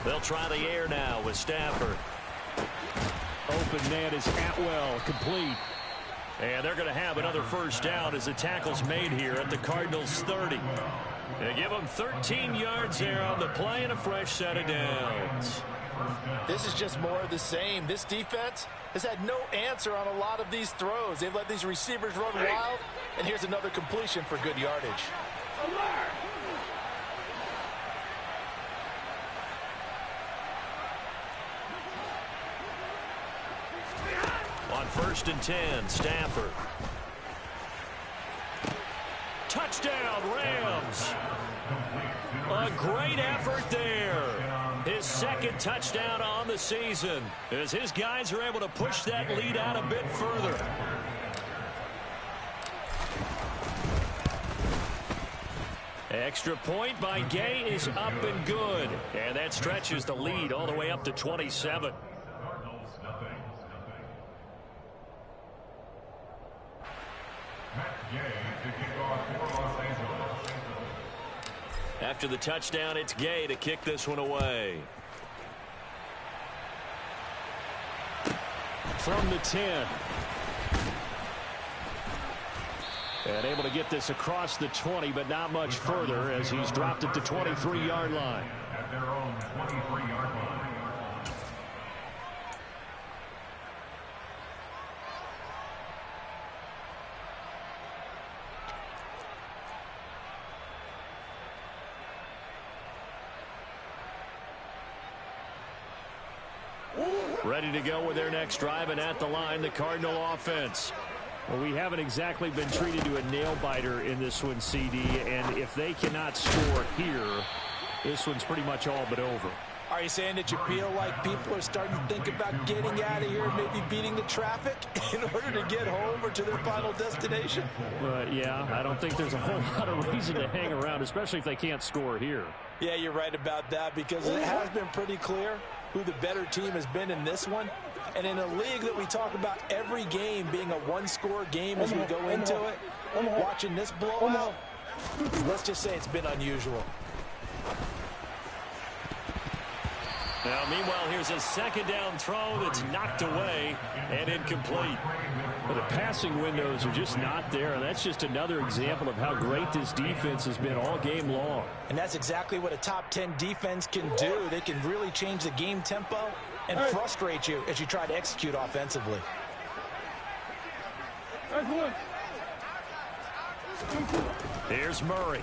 Speaker 1: They'll try the air now with Stafford.
Speaker 5: Open man is Atwell, complete.
Speaker 1: And they're going to have another first down as the tackle's made here at the Cardinals 30. They give them 13 yards there on the play and a fresh set of downs.
Speaker 2: This is just more of the same. This defense has had no answer on a lot of these throws. They've let these receivers run wild, and here's another completion for good yardage.
Speaker 1: On 1st and 10, Stafford. Touchdown, Rams. A great effort there. His 2nd touchdown on the season as his guys are able to push that lead out a bit further. Extra point by Gay is up and good. And that stretches the lead all the way up to 27. After the touchdown, it's Gay to kick this one away.
Speaker 5: From the 10. And able to get this across the 20, but not much further as he's dropped it to 23-yard line.
Speaker 3: At their own 23-yard line.
Speaker 1: Ready to go with their next drive, and at the line, the Cardinal offense.
Speaker 5: Well, we haven't exactly been treated to a nail-biter in this one, CD, and if they cannot score here, this one's pretty much all but over.
Speaker 2: Are you saying that you feel like people are starting to think about getting out of here, maybe beating the traffic in order to get home or to their final destination?
Speaker 5: Yeah, I don't think there's a whole lot of reason to hang around, especially if they can't score here.
Speaker 2: Yeah, you're right about that because it has been pretty clear who the better team has been in this one. And in a league that we talk about every game being a one-score game as we go into it, watching this blowout, let's just say it's been unusual.
Speaker 1: Now, meanwhile, here's a 2nd down throw that's knocked away and incomplete.
Speaker 5: But the passing windows are just not there, and that's just another example of how great this defense has been all game long.
Speaker 2: And that's exactly what a top 10 defense can do. They can really change the game tempo and frustrate you as you try to execute offensively.
Speaker 1: Here's Murray.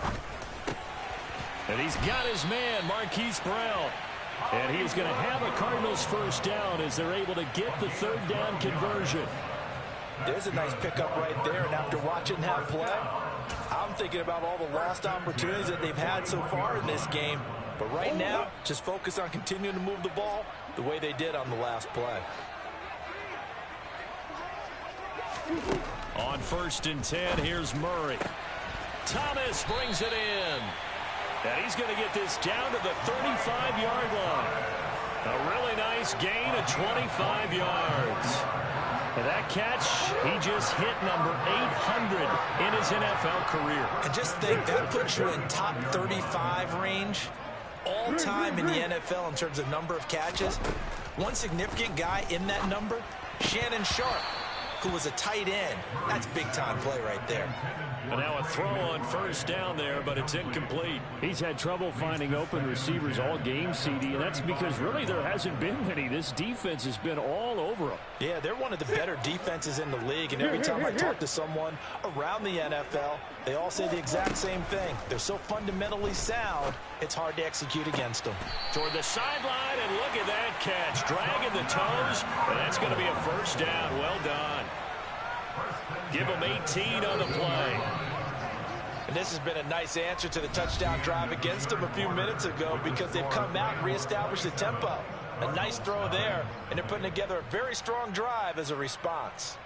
Speaker 1: And he's got his man, Marquise Brown. And he's going to have a Cardinals first down as they're able to get the 3rd down conversion.
Speaker 2: There's a nice pickup right there, and after watching that play, I'm thinking about all the lost opportunities that they've had so far in this game. But right now, just focus on continuing to move the ball the way they did on the last play.
Speaker 1: On 1st and 10, here's Murray. Thomas brings it in. And he's going to get this down to the 35-yard line. A really nice gain of 25 yards. And that catch, he just hit number 800 in his NFL career.
Speaker 2: And just think, that puts you in top 35 range all time in the NFL in terms of number of catches. One significant guy in that number, Shannon Sharp, who was a tight end. That's big-time play right there.
Speaker 1: And now a throw on 1st down there, but it's incomplete.
Speaker 5: He's had trouble finding open receivers all game, CD, and that's because really there hasn't been many. This defense has been all over them.
Speaker 2: Yeah, they're one of the better defenses in the league, and every time I talk to someone around the NFL, they all say the exact same thing. They're so fundamentally sound, it's hard to execute against them.
Speaker 1: Toward the sideline, and look at that catch. Dragging the toes, and that's going to be a 1st down. Well done. Give them 18 on the play.
Speaker 2: And this has been a nice answer to the touchdown drive against them a few minutes ago because they've come out and reestablished the tempo. A nice throw there, and they're putting together a very strong drive as a response.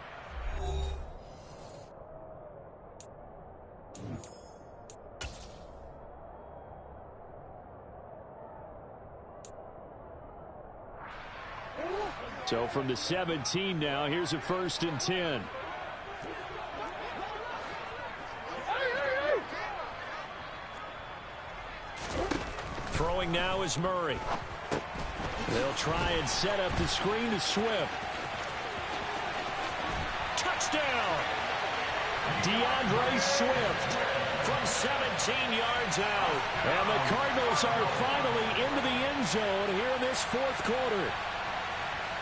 Speaker 5: So from the 17 now, here's a 1st and 10.
Speaker 1: Throwing now is Murray. They'll try and set up the screen to Swift. Touchdown! DeAndre Swift from 17 yards out. And the Cardinals are finally into the end zone here in this 4th quarter.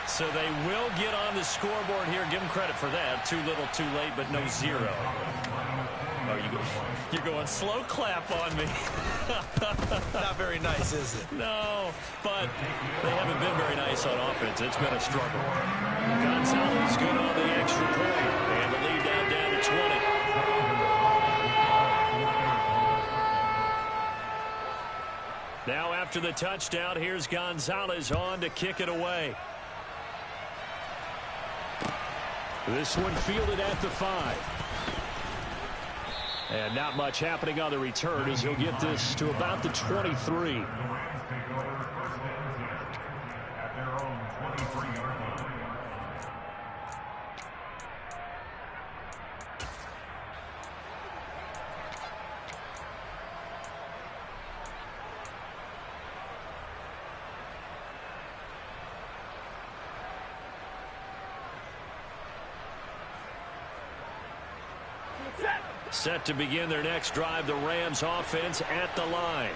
Speaker 1: So they will get on the scoreboard here. Give them credit for that. Too little, too late, but no 0. Oh, you're going slow clap on me.
Speaker 2: Not very nice, is it?
Speaker 1: No, but they haven't been very nice on offense. It's been a struggle. Gonzalez good on the extra point. And the lead down to 20. Now after the touchdown, here's Gonzalez on to kick it away.
Speaker 5: This one fielded at the 5. And not much happening on the return as he'll get this to about the 23.
Speaker 3: The Rams take over 1st and 10 at their own 23-yard line.
Speaker 1: Set to begin their next drive, the Rams offense at the line.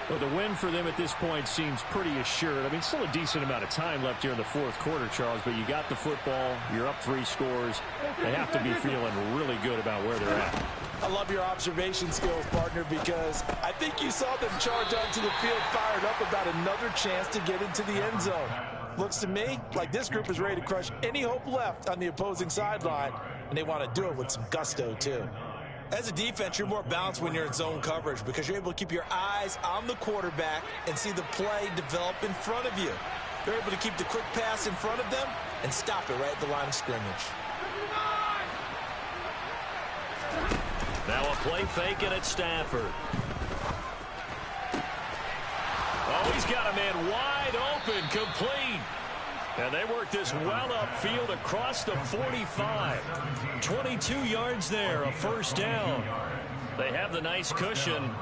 Speaker 5: Well, the win for them at this point seems pretty assured. I mean, still a decent amount of time left here in the 4th quarter, Charles, but you got the football, you're up 3 scores. They have to be feeling really good about where they're at.
Speaker 2: I love your observation skills, partner, because I think you saw them charge onto the field fired up about another chance to get into the end zone. Looks to me like this group is ready to crush any hope left on the opposing sideline, and they want to do it with some gusto, too. As a defense, you're more balanced when you're in zone coverage because you're able to keep your eyes on the quarterback and see the play develop in front of you. You're able to keep the quick pass in front of them and stop it right at the line of scrimmage.
Speaker 1: Now a play fake and it's Stafford. Oh, he's got a man wide open, complete. And they work this well upfield across the 45. 22 yards there, a 1st down. They have the nice cushion.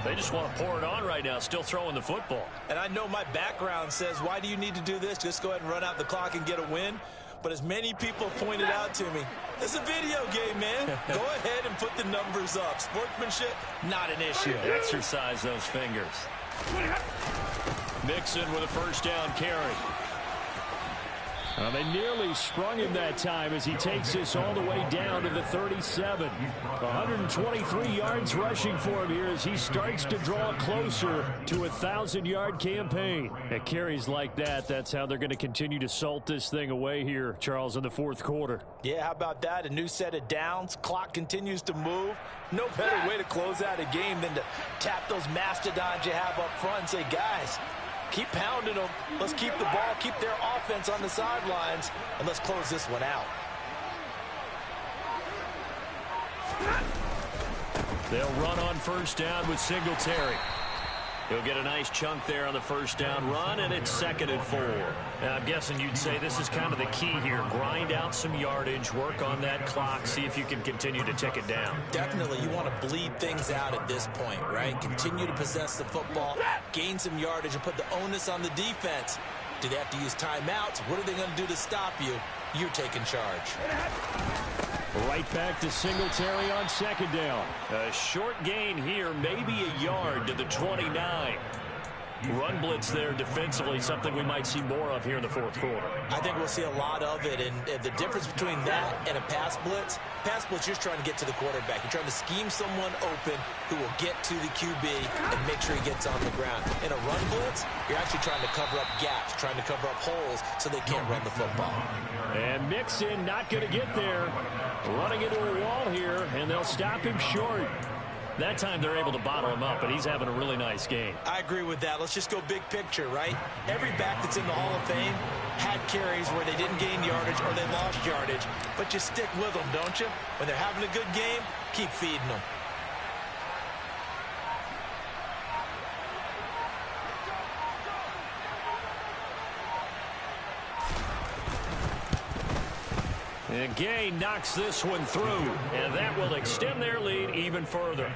Speaker 1: They just want to pour it on right now, still throwing the football.
Speaker 2: And I know my background says, why do you need to do this? Just go ahead and run out the clock and get a win. But as many people pointed out to me, it's a video game, man. Go ahead and put the numbers up. Sportsmanship, not an issue.
Speaker 1: Exercise those fingers. Mixon with a 1st down carry.
Speaker 5: They nearly sprung him that time as he takes this all the way down to the 37. 123 yards rushing for him here as he starts to draw closer to a 1,000-yard campaign. At carries like that, that's how they're going to continue to salt this thing away here, Charles, in the fourth quarter.
Speaker 2: Yeah, how about that? A new set of downs. Clock continues to move. No better way to close out a game than to tap those mastodons you have up front and say, guys, keep pounding them. Let's keep the ball, keep their offense on the sidelines, and let's close this one out.
Speaker 1: They'll run on first down with Singletary. He'll get a nice chunk there on the first down run, and it's 2nd and 4. Now, I'm guessing you'd say this is kind of the key here. Grind out some yardage, work on that clock, see if you can continue to tick it down.
Speaker 2: Definitely, you want to bleed things out at this point, right? Continue to possess the football, gain some yardage, and put the onus on the defense. Do they have to use timeouts? What are they going to do to stop you? You're taking charge.
Speaker 5: Right back to Singletary on 2nd down.
Speaker 1: A short gain here, maybe a yard to the 29. Run blitz there defensively, something we might see more of here in the fourth quarter.
Speaker 2: I think we'll see a lot of it, and the difference between that and a pass blitz, you're trying to get to the quarterback. You're trying to scheme someone open who will get to the QB and make sure he gets on the ground. In a run blitz, you're actually trying to cover up gaps, trying to cover up holes so they can't run the football.
Speaker 5: And Mixon not going to get there. Running into a wall here, and they'll stop him short.
Speaker 1: That time they're able to bottle him up, and he's having a really nice game.
Speaker 2: I agree with that. Let's just go big picture, right? Every back that's in the Hall of Fame had carries where they didn't gain yardage or they lost yardage. But you stick with them, don't you? When they're having a good game, keep feeding them.
Speaker 1: And Gay knocks this one through, and that will extend their lead even further.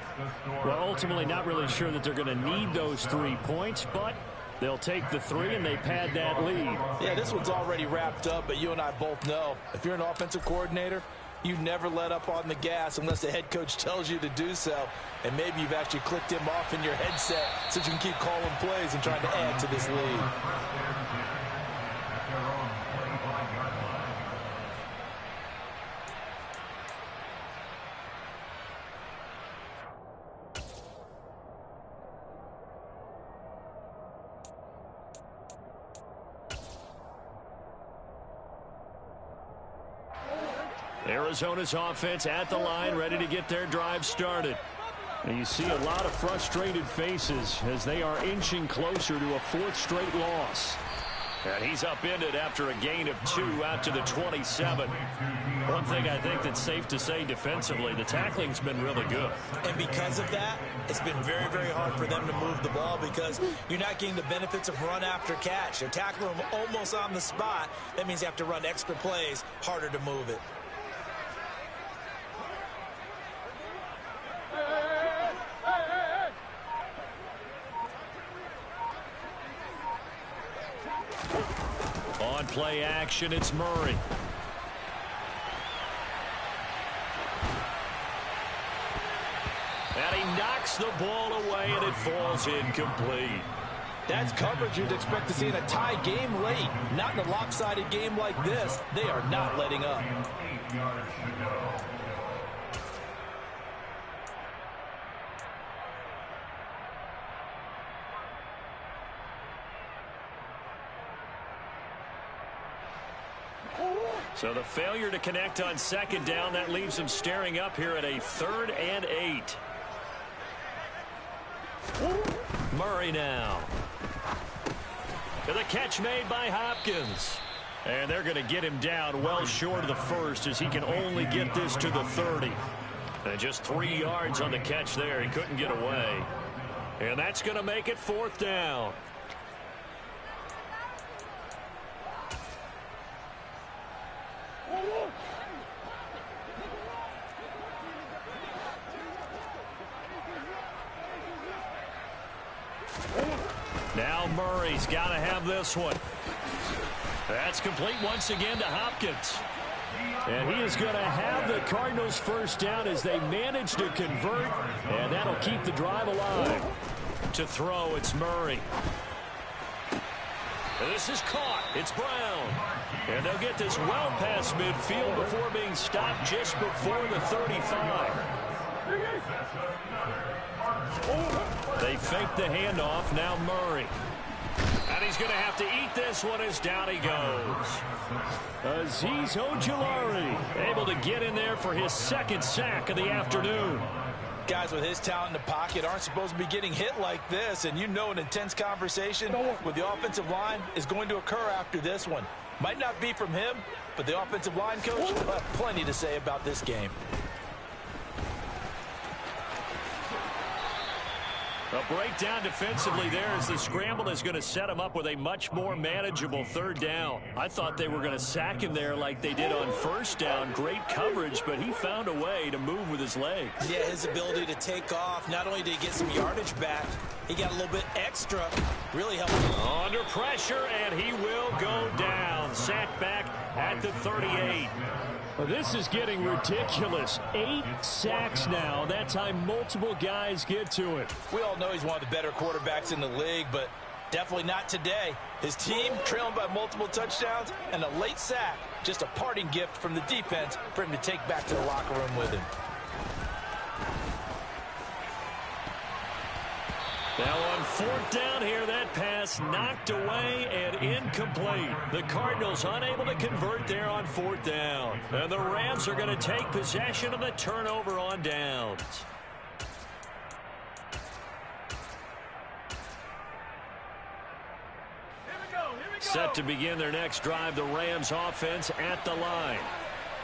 Speaker 5: Well, ultimately not really sure that they're going to need those 3 points, but they'll take the 3 and they pad that lead.
Speaker 2: Yeah, this one's already wrapped up, but you and I both know if you're an offensive coordinator, you never let up on the gas unless the head coach tells you to do so. And maybe you've actually clicked him off in your headset so you can keep calling plays and trying to add to this lead.
Speaker 1: Arizona's offense at the line, ready to get their drive started.
Speaker 5: And you see a lot of frustrated faces as they are inching closer to a 4th straight loss.
Speaker 1: And he's upended after a gain of 2 out to the 27. One thing I think that's safe to say defensively, the tackling's been really good.
Speaker 2: And because of that, it's been very, very hard for them to move the ball because you're not getting the benefits of run after catch. You're tackling them almost on the spot. That means you have to run extra plays, harder to move it.
Speaker 1: On play action, it's Murray. And he knocks the ball away, and it falls incomplete.
Speaker 2: That's coverage you'd expect to see in a tie game late. Not in a lopsided game like this. They are not letting up.
Speaker 3: 8 yards to go.
Speaker 1: So the failure to connect on 2nd down, that leaves them staring up here at a 3rd and 8. Murray now. To the catch made by Hopkins. And they're going to get him down well short of the first as he can only get this to the 30. And just 3 yards on the catch there. He couldn't get away. And that's going to make it 4th down. Now Murray's got to have this one. That's complete once again to Hopkins.
Speaker 5: And he is going to have the Cardinals first down as they manage to convert, and that'll keep the drive alive.
Speaker 1: To throw, it's Murray. This is caught. It's Brown. And they'll get this well past midfield before being stopped just before the 35. They fake the handoff. Now Murray. And he's going to have to eat this one as down he goes. Azeez Ojulari able to get in there for his second sack of the afternoon.
Speaker 2: Guys with his talent in the pocket aren't supposed to be getting hit like this, and you know an intense conversation with the offensive line is going to occur after this one. Might not be from him, but the offensive line coach will have plenty to say about this game.
Speaker 1: A breakdown defensively there as the scramble is going to set him up with a much more manageable third down. I thought they were going to sack him there like they did on first down. Great coverage, but he found a way to move with his legs.
Speaker 2: Yeah, his ability to take off, not only did he get some yardage back, he got a little bit extra. Really helped him.
Speaker 1: Under pressure, and he will go down. Sacked back at the 38.
Speaker 5: Well, this is getting ridiculous. 8 sacks now. That's how multiple guys get to it.
Speaker 2: We all know he's one of the better quarterbacks in the league, but definitely not today. His team trailing by multiple touchdowns and a late sack. Just a parting gift from the defense for him to take back to the locker room with him.
Speaker 1: Now on fourth down here, that pass knocked away and incomplete. The Cardinals unable to convert there on fourth down. And the Rams are going to take possession of the turnover on downs. Set to begin their next drive, the Rams offense at the line.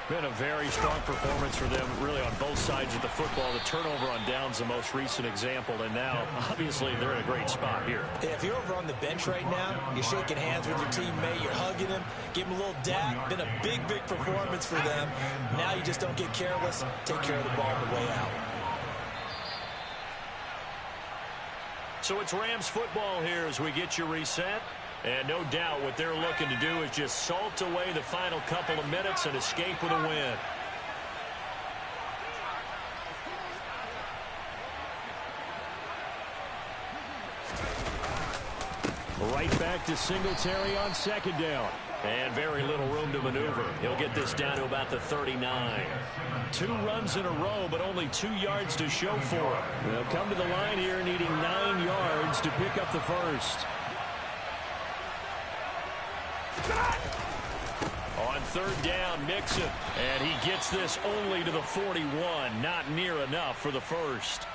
Speaker 1: Been a very strong performance for them, really, on both sides of the football. The turnover on downs, the most recent example, and now, obviously, they're in a great spot here.
Speaker 2: Yeah, if you're over on the bench right now, you're shaking hands with your teammate, you're hugging him, give him a little dap. Been a big, big performance for them. Now you just don't get careless. Take care of the ball on the way out.
Speaker 1: So it's Rams football here as we get you reset. And no doubt what they're looking to do is just salt away the final couple of minutes and escape with a win.
Speaker 5: Right back to Singletary on second down.
Speaker 1: And very little room to maneuver. He'll get this down to about the 39. 2 runs in a row, but only 2 yards to show for him.
Speaker 5: They'll come to the line here needing 9 yards to pick up the first.
Speaker 1: On third down, Mixon. And he gets this only to the 41. Not near enough for the first.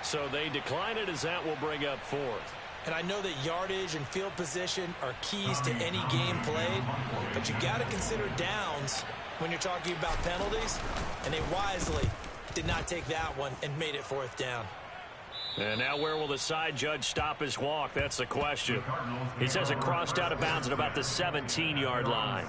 Speaker 1: So they decline it as that will bring up fourth.
Speaker 2: And I know that yardage and field position are keys to any game played, but you got to consider downs when you're talking about penalties. And they wisely did not take that one and made it fourth down.
Speaker 1: And now where will the side judge stop his walk? That's the question. He says it crossed out of bounds at about the 17-yard line.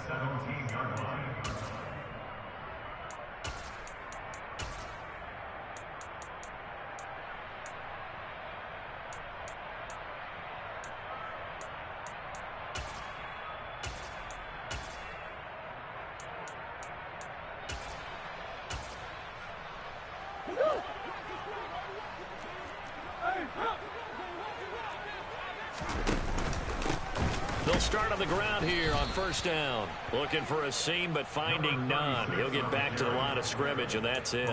Speaker 1: They'll start on the ground here on first down. Looking for a seam, but finding none. He'll get back to the line of scrimmage, and that's it.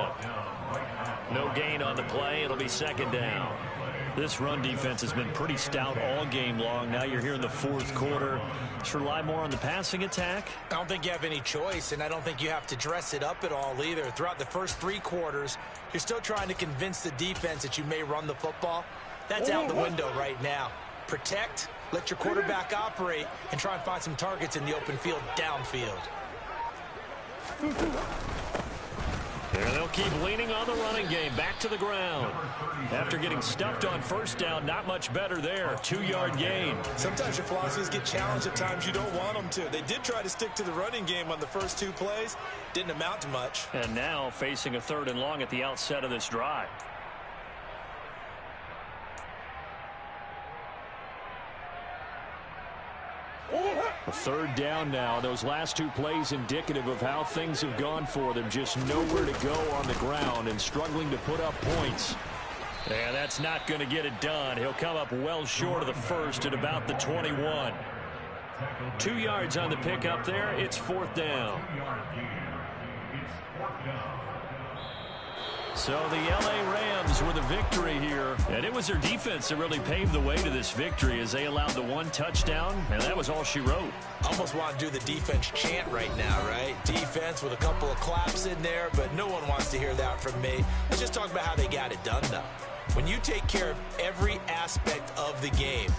Speaker 1: No gain on the play. It'll be second down. This run defense has been pretty stout all game long. Now you're here in the fourth quarter. Just rely more on the passing attack.
Speaker 2: I don't think you have any choice, and I don't think you have to dress it up at all either. Throughout the first 3 quarters, you're still trying to convince the defense that you may run the football. That's out the window right now. Protect, let your quarterback operate, and try and find some targets in the open field downfield.
Speaker 1: There they'll keep leaning on the running game. Back to the ground. After getting stuffed on first down, not much better there. 2-yard gain.
Speaker 2: Sometimes your philosophies get challenged at times you don't want them to. They did try to stick to the running game on the first 2 plays. Didn't amount to much.
Speaker 1: And now facing a 3rd and long at the outset of this drive.
Speaker 5: A 3rd down now. Those last 2 plays indicative of how things have gone for them. Just nowhere to go on the ground and struggling to put up points.
Speaker 1: And that's not going to get it done. He'll come up well short of the first at about the 21. 2 yards on the pickup there. It's 4th down. So the L.A. Rams with a victory here. And it was their defense that really paved the way to this victory as they allowed the 1 touchdown, and that was all she wrote.
Speaker 2: Almost want to do the defense chant right now, right? Defense with a couple of claps in there, but no one wants to hear that from me. Let's just talk about how they got it done, though. When you take care of every aspect of the game,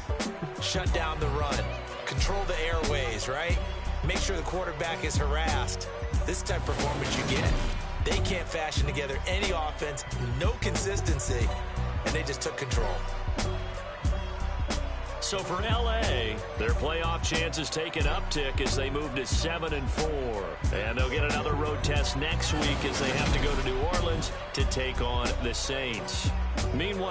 Speaker 2: shut down the run, control the airways, right? Make sure the quarterback is harassed. This type of performance you get. They can't fashion together any offense, no consistency, and they just took control.
Speaker 1: So for L.A., their playoff chances take an uptick as they move to 7-4. And they'll get another road test next week as they have to go to New Orleans to take on the Saints. Meanwhile,